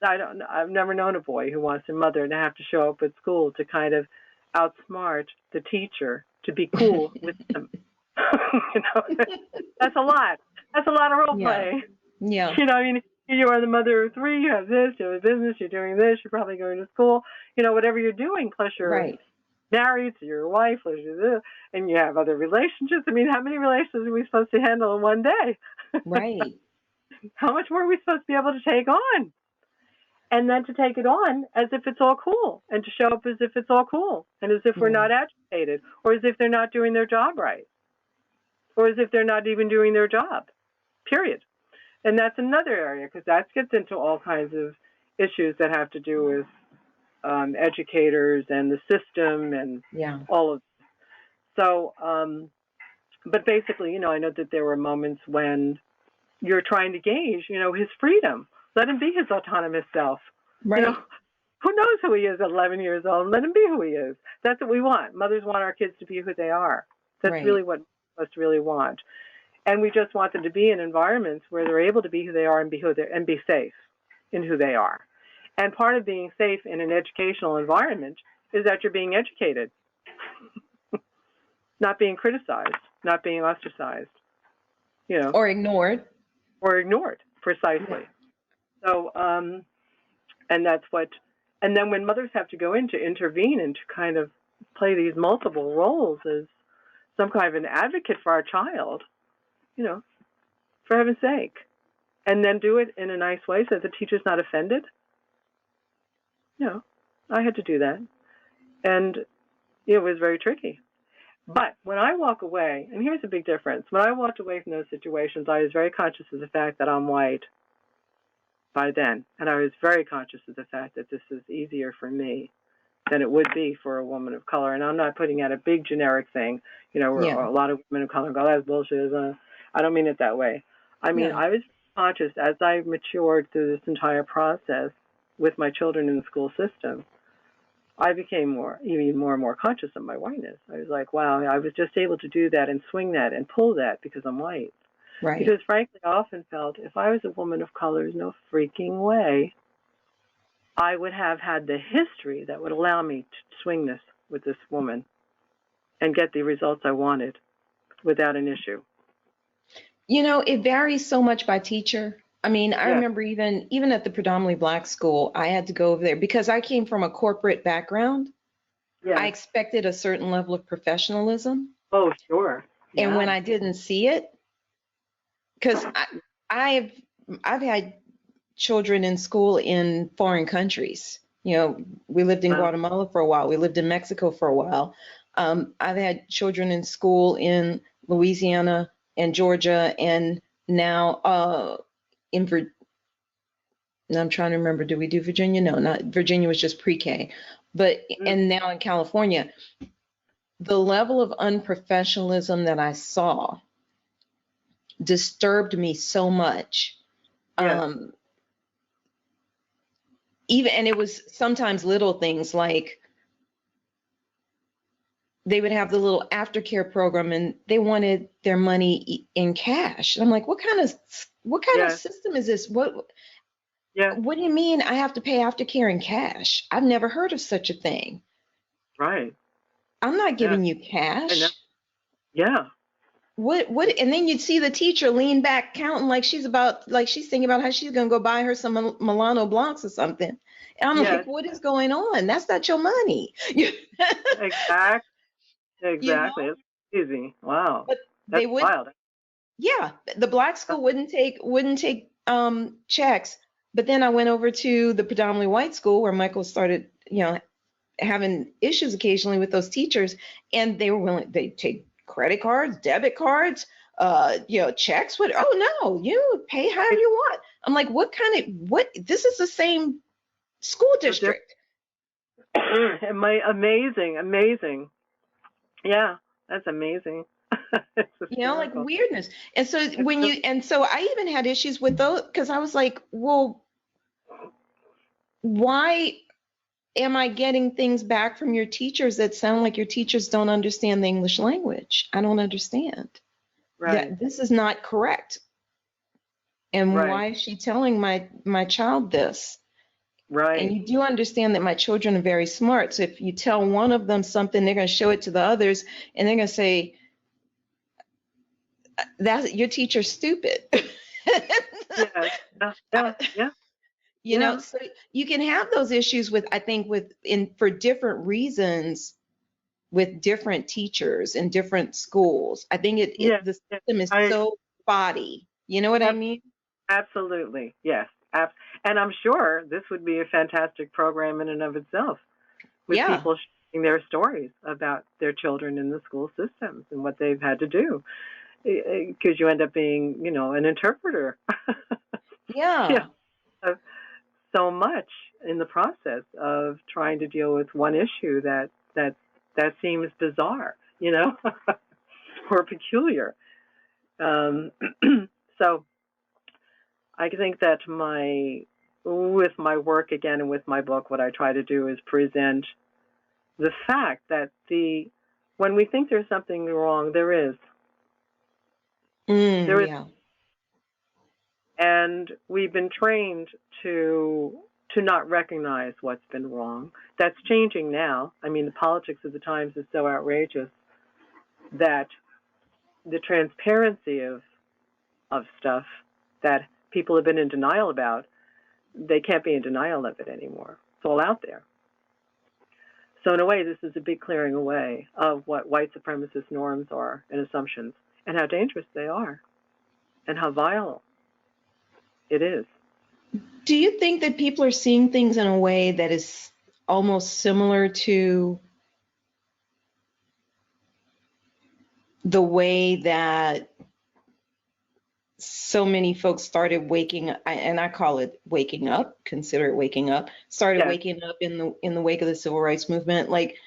I've never known a boy who wants a mother to have to show up at school to kind of outsmart the teacher to be cool with them. That's a lot. That's a lot of role play. Yeah. You are the mother of three, you have this, you have a business, you're doing this, you're probably going to school, whatever you're doing, plus you're married to your wife, plus you're this, and you have other relationships. I mean, how many relationships are we supposed to handle in one day? Right. How much more are we supposed to be able to take on? And then to take it on as if it's all cool, and to show up as if it's all cool, and as if we're not agitated, or as if they're not doing their job right, or as if they're not even doing their job, period. And that's another area, because that gets into all kinds of issues that have to do with educators and the system and all of that. So, but basically, I know that there were moments when you're trying to gauge, his freedom. Let him be his autonomous self. Right. Who knows who he is at 11 years old? Let him be who he is. That's what we want. Mothers want our kids to be who they are. That's really what most really want. And we just want them to be in environments where they're able to be who they are and be safe in who they are. And part of being safe in an educational environment is that you're being educated, not being criticized, not being ostracized, or ignored. Precisely. Yeah. So, and that's what. And then when mothers have to go in to intervene and to kind of play these multiple roles as some kind of an advocate for our child, for heaven's sake, and then do it in a nice way so that the teacher's not offended. I had to do that. And it was very tricky. But when I walk away, and here's a big difference, when I walked away from those situations, I was very conscious of the fact that I'm white by then. And I was very conscious of the fact that this is easier for me than it would be for a woman of color. And I'm not putting out a big generic thing, where a lot of women of color go, that's bullshit. I don't mean it that way. I mean, I was conscious as I matured through this entire process with my children in the school system. I became even more and more conscious of my whiteness. I was like, wow, I was just able to do that and swing that and pull that because I'm white. Right. Because frankly, I often felt if I was a woman of color, there's no freaking way I would have had the history that would allow me to swing this with this woman and get the results I wanted without an issue. It varies so much by teacher. I mean, I remember even at the predominantly Black school, I had to go over there because I came from a corporate background. I expected a certain level of professionalism. Oh, sure. Yeah. And when I didn't see it, because I've had children in school in foreign countries. We lived in Guatemala for a while. We lived in Mexico for a while. I've had children in school in Louisiana and Georgia, and now I'm trying to remember, do we do Virginia? No, not Virginia, was just pre-K. But and now in California, the level of unprofessionalism that I saw disturbed me so much. And it was sometimes little things like they would have the little aftercare program and they wanted their money in cash. And I'm like, what kind of system is this? Yes. What do you mean I have to pay aftercare in cash? I've never heard of such a thing. Right. I'm not Yeah. giving you I know. cash. Yeah. What, and then you'd see the teacher lean back counting like she's thinking about how she's gonna go buy her some Milano Blancs or something. And I'm like, Yes. what is going on? That's not your money. You Exactly. know, Exactly. It's easy. Wow. but That's they would, wild. yeah, the black school wouldn't take checks. But then I went over to the predominantly white school where Michael started, having issues occasionally with those teachers, and they take credit cards, debit cards, checks. Oh no, you pay however you want. I'm like, this is the same school district. Amazing. Yeah, that's amazing. It's Like hysterical. weirdness. And so I even had issues with those because I was like, well, why am I getting things back from your teachers that sound like your teachers don't understand the English language? I don't understand. Right. That this is not correct. And Right. why is she telling my child this? Right. And you do understand that my children are very smart. So if you tell one of them something, they're going to show it to the others, and they're going to say, "That your teacher's stupid." Yeah. So you can have those issues for different reasons with different teachers in different schools. I think the system is so spotty. You know what I mean? Absolutely. Yes. And I'm sure this would be a fantastic program in and of itself, with people sharing their stories about their children in the school systems and what they've had to do, because you end up being, an interpreter. Yeah. So much in the process of trying to deal with one issue that seems bizarre, or peculiar. So I think that with my work again and with my book, what I try to do is present the fact that when we think there's something wrong, there is. There is. Yeah. And we've been trained to not recognize what's been wrong. That's changing now. I mean, the politics of the times is so outrageous that the transparency of stuff that people have been in denial about, they can't be in denial of it anymore. It's all out there. So in a way, this is a big clearing away of what white supremacist norms are and assumptions, and how dangerous they are, and how vile it is. Do you think that people are seeing things in a way that is almost similar to the way that so many folks started waking up, and I call it waking up, consider it waking up, waking up in the wake of the civil rights movement? Like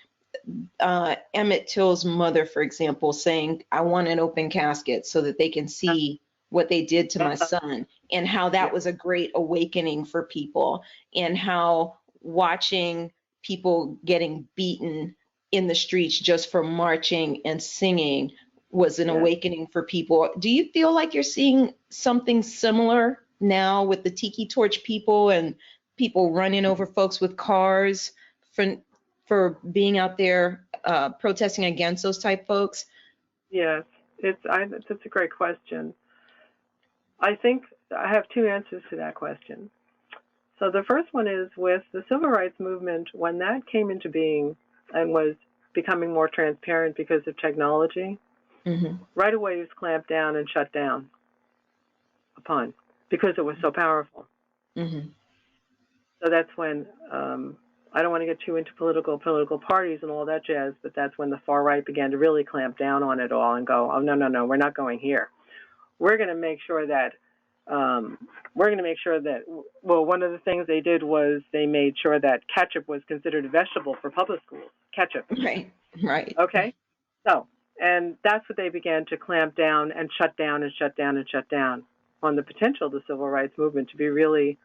Emmett Till's mother, for example, saying, "I want an open casket so that they can see what they did to my son," and how that was a great awakening for people, and how watching people getting beaten in the streets just for marching and singing was an awakening for people. Do you feel like you're seeing something similar now with the Tiki Torch people and people running over folks with cars for being out there protesting against those type folks? Yes, it's a great question. I think I have two answers to that question. So the first one is with the civil rights movement, when that came into being and was becoming more transparent because of technology, right away it was clamped down and shut down upon because it was so powerful. So that's when, I don't want to get too into political parties and all that jazz, but that's when the far right began to really clamp down on it all and go, oh, no, we're not going here. We're going to make sure that, well, one of the things they did was they made sure that ketchup was considered a vegetable for public schools. Ketchup. Right. Okay. So, and that's what they began to clamp down and shut down on the potential of the civil rights movement to be really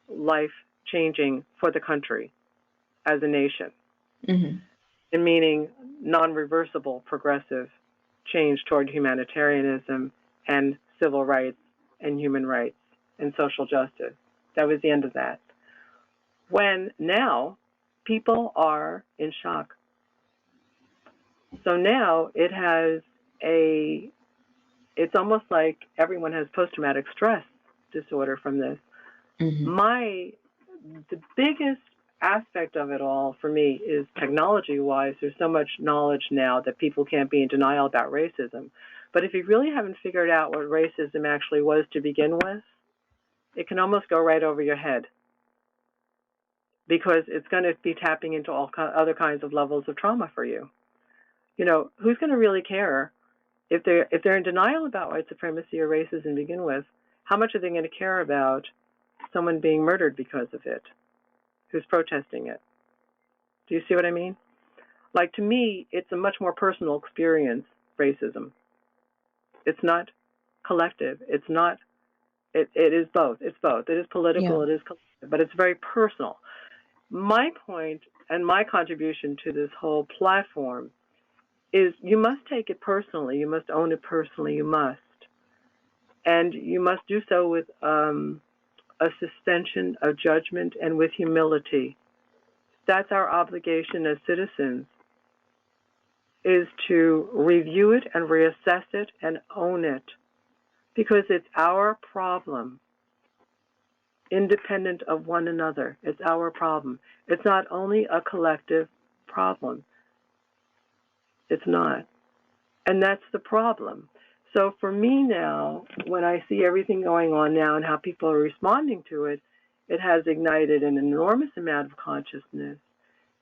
life-changing for the country as a nation. And meaning non-reversible progressive change toward humanitarianism and civil rights and human rights and social justice. That was the end of that. When now people are in shock. So now it's almost like everyone has post-traumatic stress disorder from this. The biggest aspect of it all for me is technology-wise. There's so much knowledge now that people can't be in denial about racism. But if you really haven't figured out what racism actually was to begin with, it can almost go right over your head, because it's going to be tapping into all other kinds of levels of trauma for you. You know, who's going to really care if they're in denial about white supremacy or racism to begin with? How much are they going to care about someone being murdered because of it, who's protesting it? Do you see what I mean? Like, to me, it's a much more personal experience, racism. It's not collective. It's not, it is both. It's both. It is political, it is collective, but it's very personal. My point and my contribution to this whole platform is you must take it personally. You must own it personally. You must. And you must do so with a suspension of judgment and with humility. That's our obligation as citizens, is to review it and reassess it and own it, because it's our problem, independent of one another. It's our problem. It's not only a collective problem. It's not. And that's the problem. So for me now, when I see everything going on now and how people are responding to it, it has ignited an enormous amount of consciousness.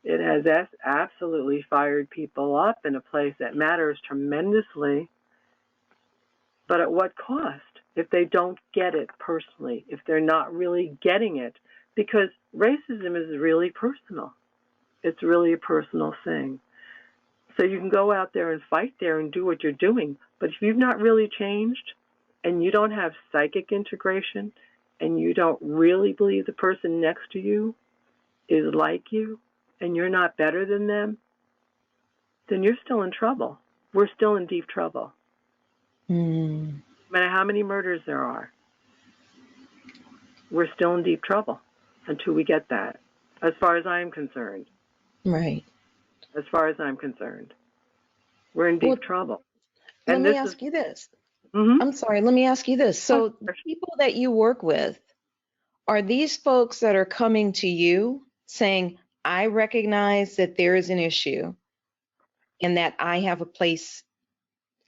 It has absolutely fired people up in a place that matters tremendously. But at what cost? If they don't get it personally, if they're not really getting it, because racism is really personal. It's really a personal thing. So you can go out there and fight there and do what you're doing, but if you've not really changed and you don't have psychic integration and you don't really believe the person next to you is like you and you're not better than them, then you're still in trouble. We're still in deep trouble. No matter how many murders there are, we're still in deep trouble until we get that, as far as I'm concerned. Right. As far as I'm concerned, we're in deep trouble. Let me ask you this. Mm-hmm. I'm sorry, let me ask you this. So the people that you work with, are these folks that are coming to you saying, I recognize that there is an issue and that I have a place,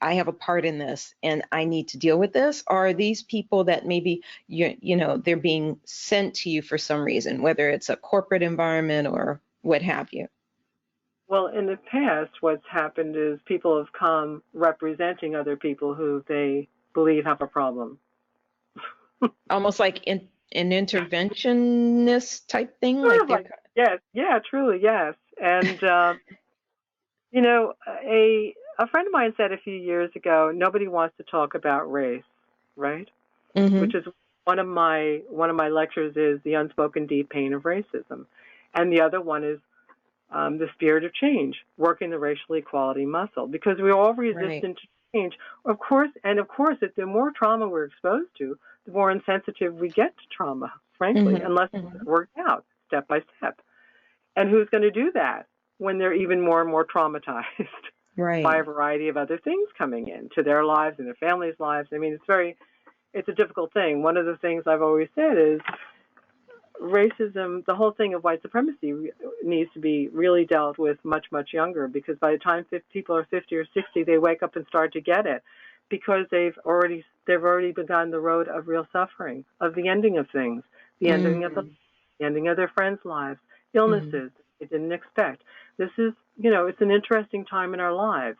I have a part in this and I need to deal with this? Or are these people that maybe, you know, they're being sent to you for some reason, whether it's a corporate environment or what have you? Well, in the past, what's happened is people have come representing other people who they believe have a problem. Almost like an interventionist type thing? Yes, yeah, truly, yes. And, you know, a friend of mine said a few years ago, nobody wants to talk about race, right? Which is one of my lectures is the unspoken deep pain of racism. And the other one is the spirit of change, working the racial equality muscle, because we're all resistant to change. Of course, if the more trauma we're exposed to, the more insensitive we get to trauma, frankly, unless it's worked out step by step. And who's going to do that when they're even more and more traumatized by a variety of other things coming into their lives and their families' lives? I mean, it's a difficult thing. One of the things I've always said is racism, the whole thing of white supremacy needs to be really dealt with much, much younger, because by the time people are 50 or 60, they wake up and start to get it, because they've already begun the road of real suffering, of the ending of things, the ending of their friends' lives, illnesses they didn't expect. This is, you know, it's an interesting time in our lives.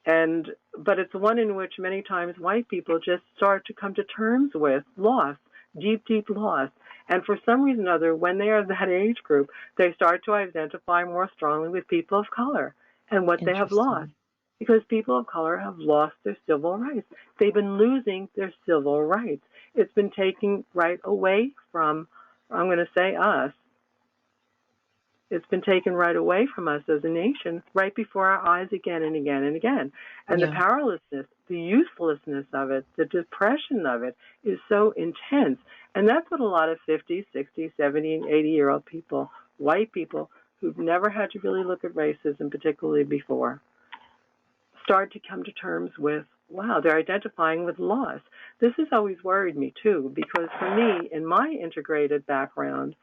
But it's one in which many times white people just start to come to terms with loss, deep, deep loss. And for some reason or other, when they are that age group, they start to identify more strongly with people of color and what they have lost. Because people of color have lost their civil rights. They've been losing their civil rights. It's been taken right away from, I'm going to say, us. It's been taken right away from us as a nation, right before our eyes again and again and again. And the powerlessness, the uselessness of it, the depression of it is so intense. And that's what a lot of 50, 60, 70, and 80-year-old people, white people, who've never had to really look at racism particularly before, start to come to terms with, wow, they're identifying with loss. This has always worried me, too, because for me, in my integrated background,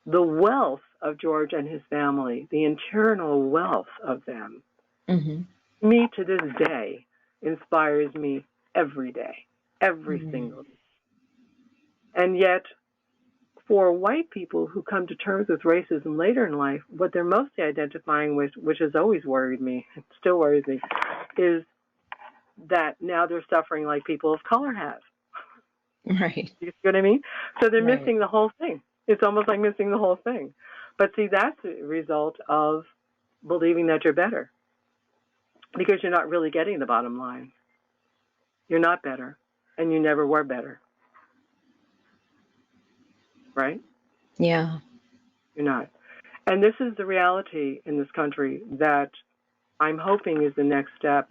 the wealth of George and his family, the internal wealth of them, me to this day, inspires me every day, every single day. And yet, for white people who come to terms with racism later in life, what they're mostly identifying with, which has always worried me, it still worries me, is that now they're suffering like people of color have. Right. You see what I mean? So they're Right. missing the whole thing. It's almost like missing the whole thing. But see, that's a result of believing that you're better, because you're not really getting the bottom line. You're not better, and you never were better. Right? Yeah. You're not. And this is the reality in this country that I'm hoping is the next step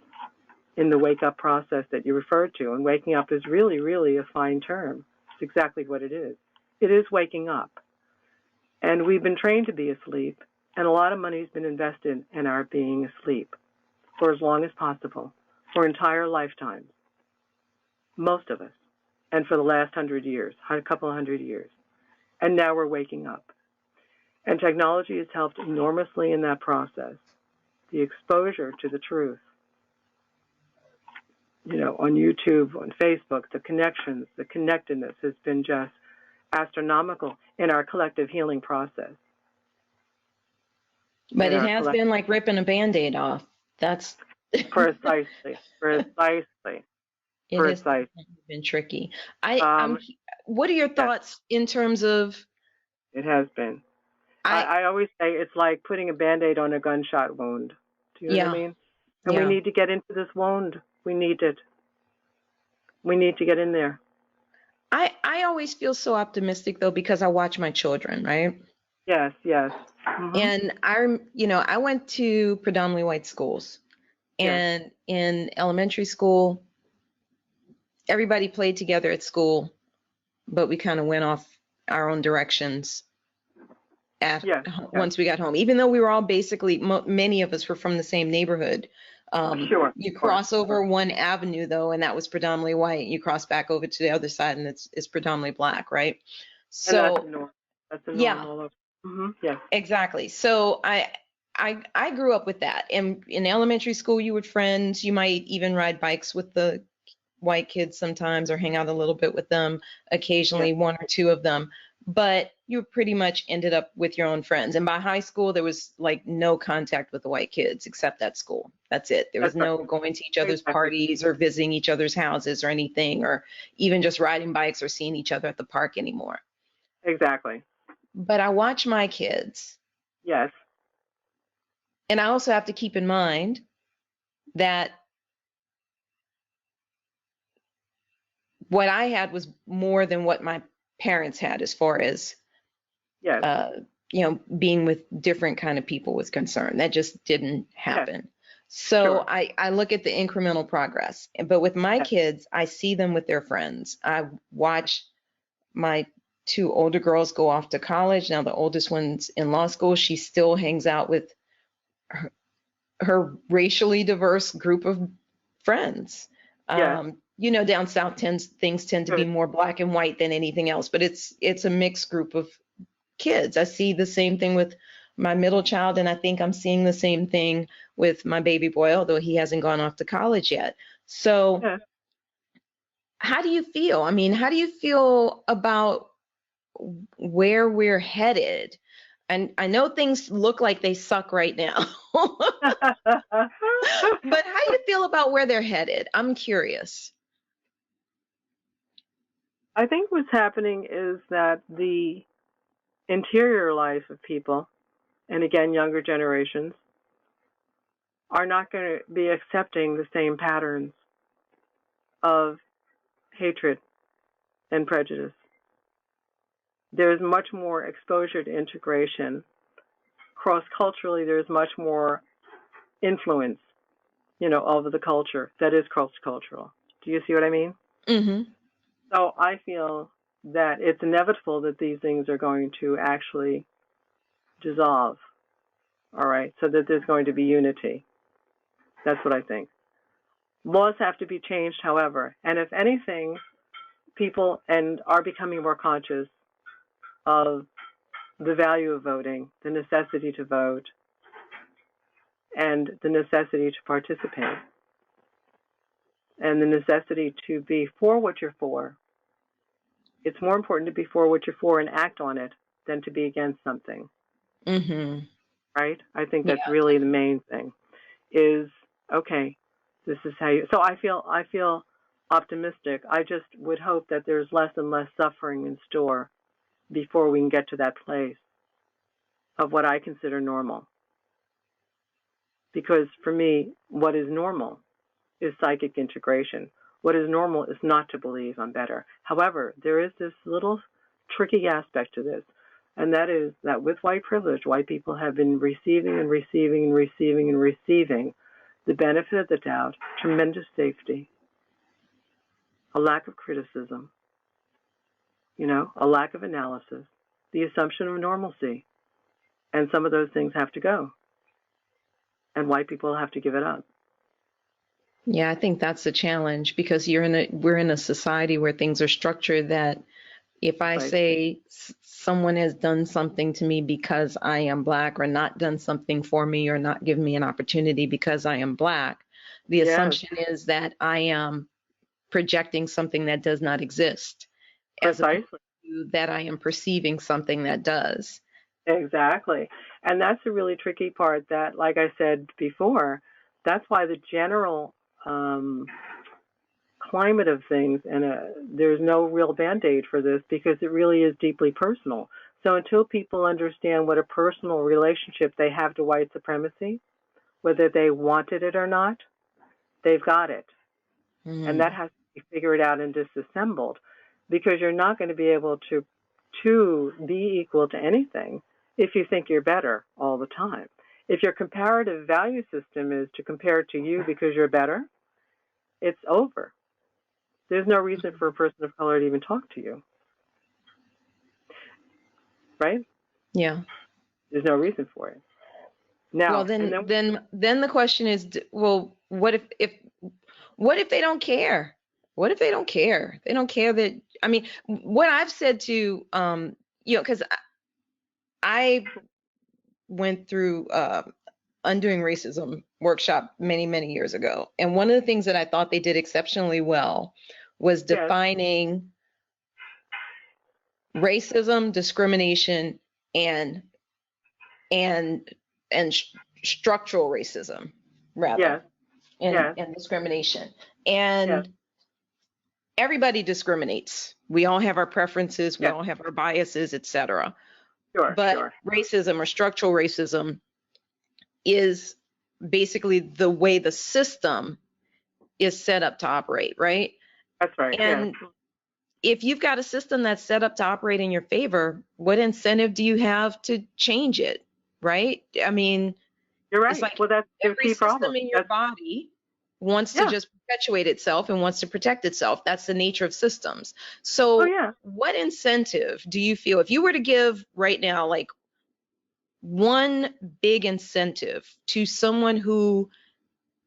in the wake-up process that you referred to. And waking up is really, really a fine term. It's exactly what it is. It is waking up. And we've been trained to be asleep, and a lot of money's been invested in our being asleep for as long as possible, for entire lifetimes, most of us, and for the last 100 years, a couple of 100 years. And now we're waking up. And technology has helped enormously in that process. The exposure to the truth, on YouTube, on Facebook, the connections, the connectedness has been just astronomical in our collective healing process. But it has been like ripping a Band-Aid off. That's precisely. It has been tricky. What are your thoughts in terms of? It has been. I always say it's like putting a Band-Aid on a gunshot wound. Do you know what I mean? And we need to get into this wound. We need it. We need to get in there. I always feel so optimistic, though, because I watch my children, right? Yes. And I went to predominantly white schools. And in elementary school, everybody played together at school, but we kind of went off our own directions once we got home. Even though we were all basically, many of us were from the same neighborhood. You cross over one avenue, though, and that was predominantly white. You cross back over to the other side, and it's predominantly black, right? So that's the norm all over. Yeah, exactly. So I grew up with that. And in elementary school, you were friends. You might even ride bikes with the white kids sometimes, or hang out a little bit with them, occasionally one or two of them. But you pretty much ended up with your own friends. And by high school, there was like no contact with the white kids except at school. That's it. There was no going to each other's parties or visiting each other's houses or anything, or even just riding bikes or seeing each other at the park anymore. Exactly. But I watch my kids. Yes. And I also have to keep in mind that what I had was more than what my parents had, as far as being with different kind of people was concerned. That just didn't happen. Yes. So I look at the incremental progress. But with my kids, I see them with their friends. I watch my two older girls go off to college. Now the oldest one's in law school. She still hangs out with her racially diverse group of friends. Down south things tend to be more black and white than anything else, but it's a mixed group of kids. I see the same thing with my middle child, and I think I'm seeing the same thing with my baby boy, although he hasn't gone off to college yet. So how do you feel? I mean, how do you feel about where we're headed? And I know things look like they suck right now. But how do you feel about where they're headed? I'm curious. I think what's happening is that the interior life of people, and again, younger generations, are not going to be accepting the same patterns of hatred and prejudice. There's much more exposure to integration. Cross-culturally, there's much more influence, over the culture that is cross-cultural. Do you see what I mean? Mm-hmm. So I feel that it's inevitable that these things are going to actually dissolve. All right, so that there's going to be unity. That's what I think. Laws have to be changed, however, and if anything, people are becoming more conscious of the value of voting, the necessity to vote, and the necessity to participate, and the necessity to be for what you're for. It's more important to be for what you're for and act on it than to be against something. Mm-hmm. Right? I think that's really the main thing. Is okay. This is how you. So I feel optimistic. I just would hope that there's less and less suffering in store before we can get to that place of what I consider normal. Because for me, what is normal is psychic integration. What is normal is not to believe I'm better. However, there is this little tricky aspect to this, and that is that with white privilege, white people have been receiving and receiving and receiving and receiving the benefit of the doubt, tremendous safety, a lack of criticism, a lack of analysis, the assumption of normalcy. And some of those things have to go. And white people have to give it up. Yeah, I think that's the challenge, because we're in a society where things are structured that if I say someone has done something to me because I am Black, or not done something for me, or not given me an opportunity because I am Black, the assumption is that I am projecting something that does not exist, as opposed to that I am perceiving something that does. Exactly. And that's a really tricky part that, like I said before, that's why the general climate of things, and there's no real Band-Aid for this, because it really is deeply personal. So until people understand what a personal relationship they have to white supremacy, whether they wanted it or not, they've got it. And that has to be figured out and disassembled, because you're not going to be able to be equal to anything if you think you're better all the time. If your comparative value system is to compare to you because you're better, it's over. There's no reason for a person of color to even talk to you. Right? Yeah. There's no reason for it. Now, well, then the question is, well, what if they don't care? What if they don't care? They don't care that, I mean, what I've said to, because I went through Undoing Racism workshop many, many years ago. And one of the things that I thought they did exceptionally well was defining racism, discrimination, and structural racism, rather, and discrimination. And everybody discriminates. We all have our preferences. We all have our biases, etc. But racism, or structural racism, is basically the way the system is set up to operate, right? That's right. And if you've got a system that's set up to operate in your favor, what incentive do you have to change it, right? I mean, you're right. It's like, well, that's the key problem. Every system in your body wants to just perpetuate itself and wants to protect itself. That's the nature of systems. So what incentive do you feel, if you were to give right now, like one big incentive to someone who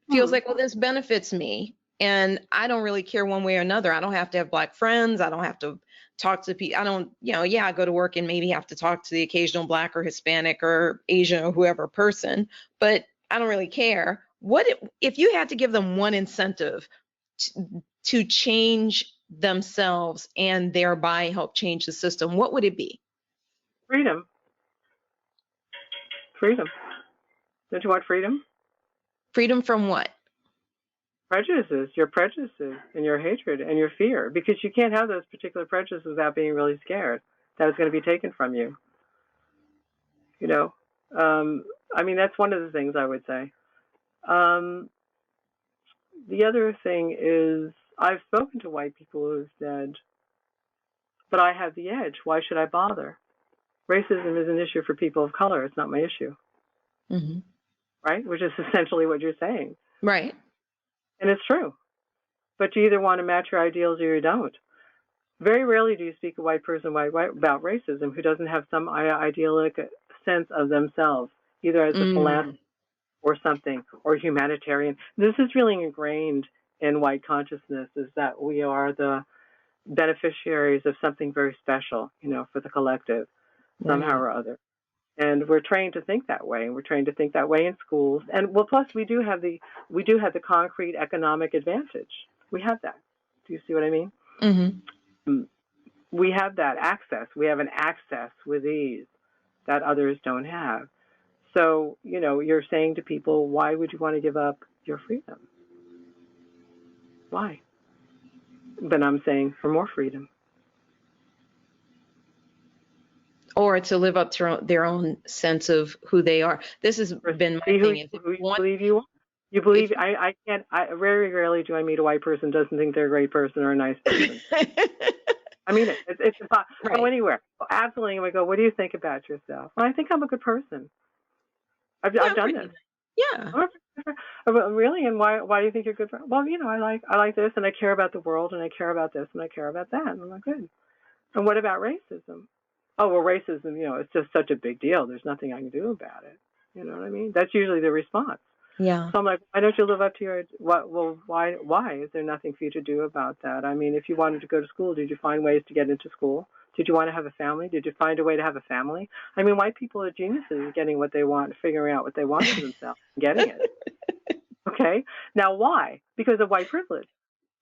feels like, well, this benefits me and I don't really care one way or another. I don't have to have Black friends. I don't have to talk to people. I don't, I go to work and maybe have to talk to the occasional Black or Hispanic or Asian or whoever person, but I don't really care. What if you had to give them one incentive to change themselves and thereby help change the system, what would it be? Freedom. Freedom. Don't you want freedom? Freedom from what? Prejudices, your prejudices and your hatred and your fear, because you can't have those particular prejudices without being really scared that it's going to be taken from you. I mean, that's one of the things I would say. The other thing is, I've spoken to white people who said, but I have the edge. Why should I bother? Racism is an issue for people of color. It's not my issue. Mm-hmm. Right? Which is essentially what you're saying. Right. And it's true. But you either want to match your ideals or you don't. Very rarely do you speak a white person about racism who doesn't have some idyllic sense of themselves, either as a philanthropist or something, or humanitarian. This is really ingrained in white consciousness, is that we are the beneficiaries of something very special, for the collective, somehow or other. And we're trained to think that way, and we're trained to think that way in schools. And plus we do have the concrete economic advantage. We have that. Do you see what I mean? Mm-hmm. We have that access. We have an access with ease that others don't have. So, you're saying to people, why would you want to give up your freedom? Why? But I'm saying for more freedom. Or to live up to their own sense of who they are. This has been my thing. Believe you are. You believe, I can't, very rarely do I meet a white person who doesn't think they're a great person or a nice person. I mean, it's impossible. Right. Go anywhere. Absolutely. And we go, what do you think about yourself? Well, I think I'm a good person. I've done this. Yeah. Really? And why do you think you're good? Well, I like this, and I care about the world, and I care about this, and I care about that. And I'm like, good. And what about racism? Oh, well, racism, it's just such a big deal. There's nothing I can do about it. You know what I mean? That's usually the response. Yeah. So I'm like, why don't you live up to your, well, why is there nothing for you to do about that? I mean, if you wanted to go to school, did you find ways to get into school? Did you want to have a family? Did you find a way to have a family? I mean, white people are geniuses at getting what they want, figuring out what they want for themselves, and getting it. Okay? Now, why? Because of white privilege.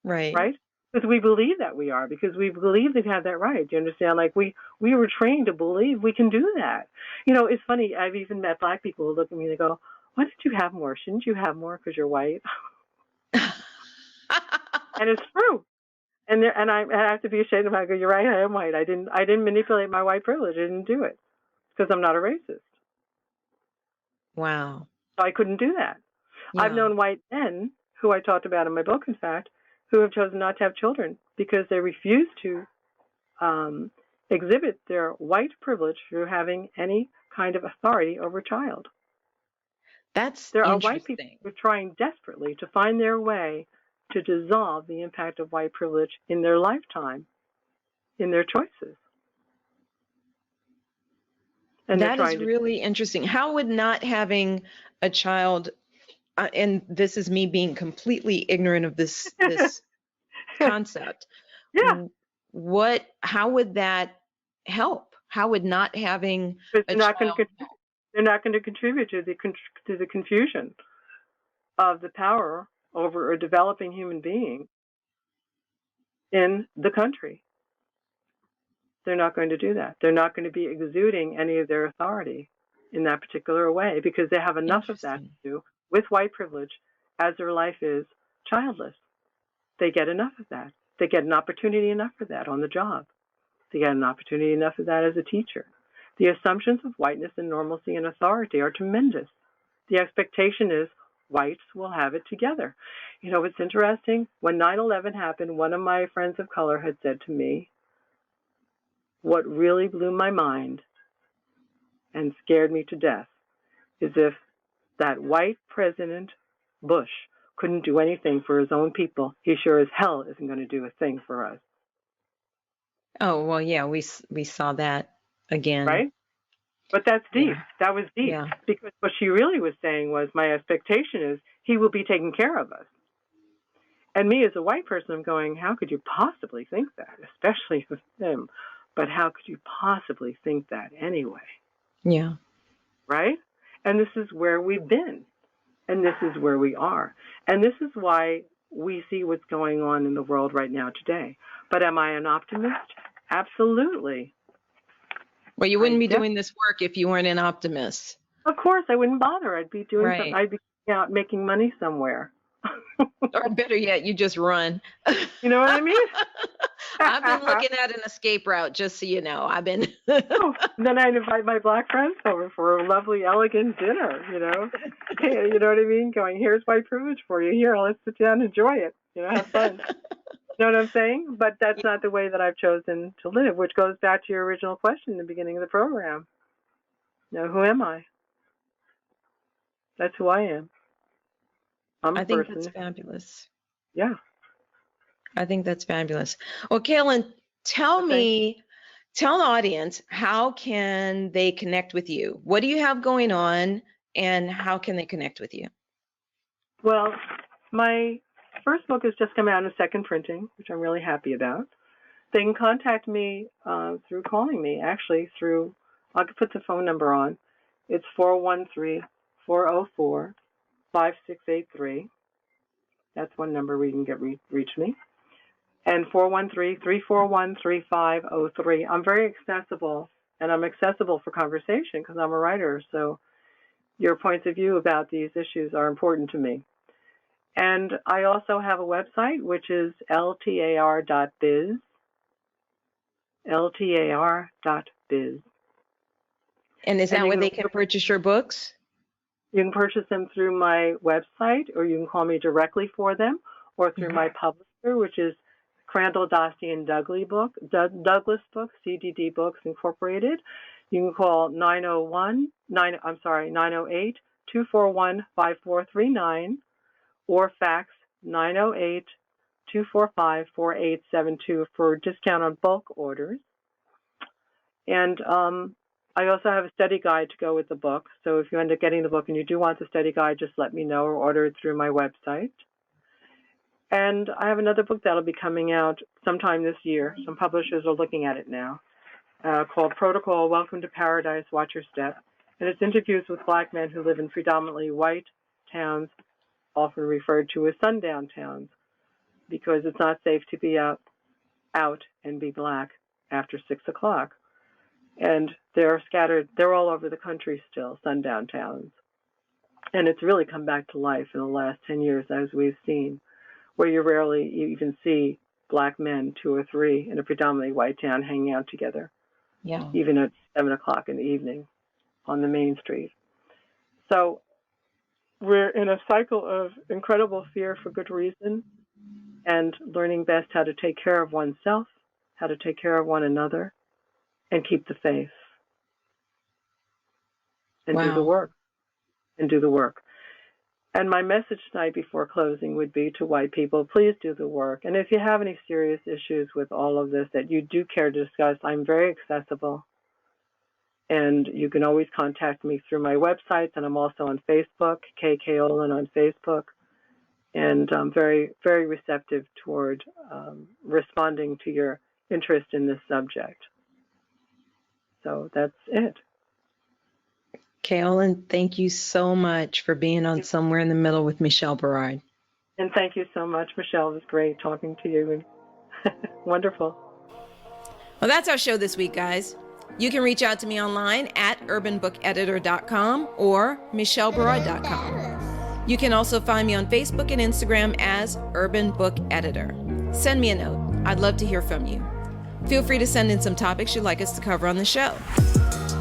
Right. Right? Because we believe that we are, because we believe they have that right. Do you understand? Like, we were trained to believe we can do that. It's funny. I've even met black people who look at me and they go, why didn't you have more? Shouldn't you have more because you're white? And it's true. And I have to be ashamed of it. I go, you're right, I am white. I didn't manipulate my white privilege. I didn't do it because I'm not a racist. Wow. So I couldn't do that. Yeah. I've known white men, who I talked about in my book, in fact, who have chosen not to have children because they refuse to exhibit their white privilege through having any kind of authority over a child. There are white people who are trying desperately to find their way to dissolve the impact of white privilege in their lifetime, in their choices. And that is really interesting. How would not having a child, and this is me being completely ignorant of this concept. Yeah. How would that help? How would not having a child? They're not going to contribute to the confusion of the power over a developing human being in the country. They're not going to do that. They're not going to be exuding any of their authority in that particular way because they have enough of that to do with white privilege as their life is childless. They get enough of that. They get an opportunity enough for that on the job. They get an opportunity enough of that as a teacher. The assumptions of whiteness and normalcy and authority are tremendous. The expectation is whites will have it together. It's interesting. When 9/11 happened, one of my friends of color had said to me, what really blew my mind and scared me to death is if that white President Bush couldn't do anything for his own people, he sure as hell isn't going to do a thing for us. Oh, well, yeah, we saw that again. Right? But that's deep. Yeah. That was deep. Yeah. Because what she really was saying was, my expectation is he will be taking care of us. And me as a white person, I'm going, how could you possibly think that? Especially with him. But how could you possibly think that anyway? Yeah. Right? And this is where we've been. And this is where we are. And this is why we see what's going on in the world right now today. But am I an optimist? Absolutely. Well, you wouldn't be doing this work if you weren't an optimist. Of course, I wouldn't bother. I'd be doing something. I'd be out making money somewhere. Or better yet, you just run. You know what I mean? I've been looking at an escape route, just so you know. Then I'd invite my black friends over for a lovely, elegant dinner, You know what I mean? Going, here's white privilege for you. Here, let's sit down and enjoy it. Have fun. You know what I'm saying? But that's not the way that I've chosen to live, which goes back to your original question in the beginning of the program. Who am I? That's who I am. I think that's fabulous. Yeah. I think that's fabulous. Well, Kaolin, Tell the audience, how can they connect with you? What do you have going on, and how can they connect with you? Well, my first book has just come out in second printing, which I'm really happy about. They can contact me through calling me, actually, I'll put the phone number on. It's 413-404-5683. That's one number where you can reach me. And 413-341-3503. I'm very accessible, and I'm accessible for conversation because I'm a writer, so your points of view about these issues are important to me. And I also have a website, which is ltar.biz, ltar.biz. And is that where they can purchase your books? You can purchase them through my website, or you can call me directly for them, or through my publisher, which is Crandall, Dostie, and Douglas Books, CDD Books Incorporated. You can call 908-241-5439, or fax 908-245-4872 for discount on bulk orders. And I also have a study guide to go with the book. So if you end up getting the book and you do want the study guide, just let me know or order it through my website. And I have another book that'll be coming out sometime this year. Some publishers are looking at it now, called Protocol, Welcome to Paradise, Watch Your Step. And it's interviews with Black men who live in predominantly white towns, often referred to as sundown towns, because it's not safe to be out and be Black after 6 o'clock. And they're scattered, they're all over the country still, sundown towns. And it's really come back to life in the last 10 years, as we've seen, where you rarely even see Black men, 2 or 3, in a predominantly white town hanging out together, even at 7 o'clock in the evening on the main street. So we're in a cycle of incredible fear for good reason, and learning best how to take care of oneself, how to take care of one another, and keep the faith. And do the work. And my message tonight before closing would be to white people, please do the work. And if you have any serious issues with all of this that you do care to discuss, I'm very accessible. And you can always contact me through my website, and I'm also on Facebook, K. Kaolin on Facebook. And I'm very, very receptive toward responding to your interest in this subject. So that's it. Kaolin, thank you so much for being on Somewhere in the Middle with Michelle Berard. And thank you so much, Michelle. It was great talking to you. Wonderful. Well, that's our show this week, guys. You can reach out to me online at urbanbookeditor.com or michelleberard.com. You can also find me on Facebook and Instagram as Urban Book Editor. Send me a note. I'd love to hear from you. Feel free to send in some topics you'd like us to cover on the show.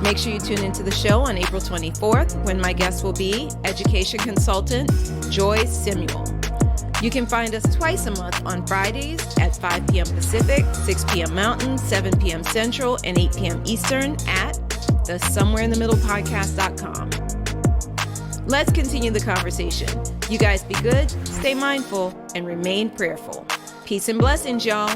Make sure you tune into the show on April 24th when my guest will be education consultant Joy Samuel. You can find us twice a month on Fridays at 5 p.m. Pacific, 6 p.m. Mountain, 7 p.m. Central, and 8 p.m. Eastern at the somewhereinthemiddlepodcast.com. Let's continue the conversation. You guys be good, stay mindful, and remain prayerful. Peace and blessings, y'all.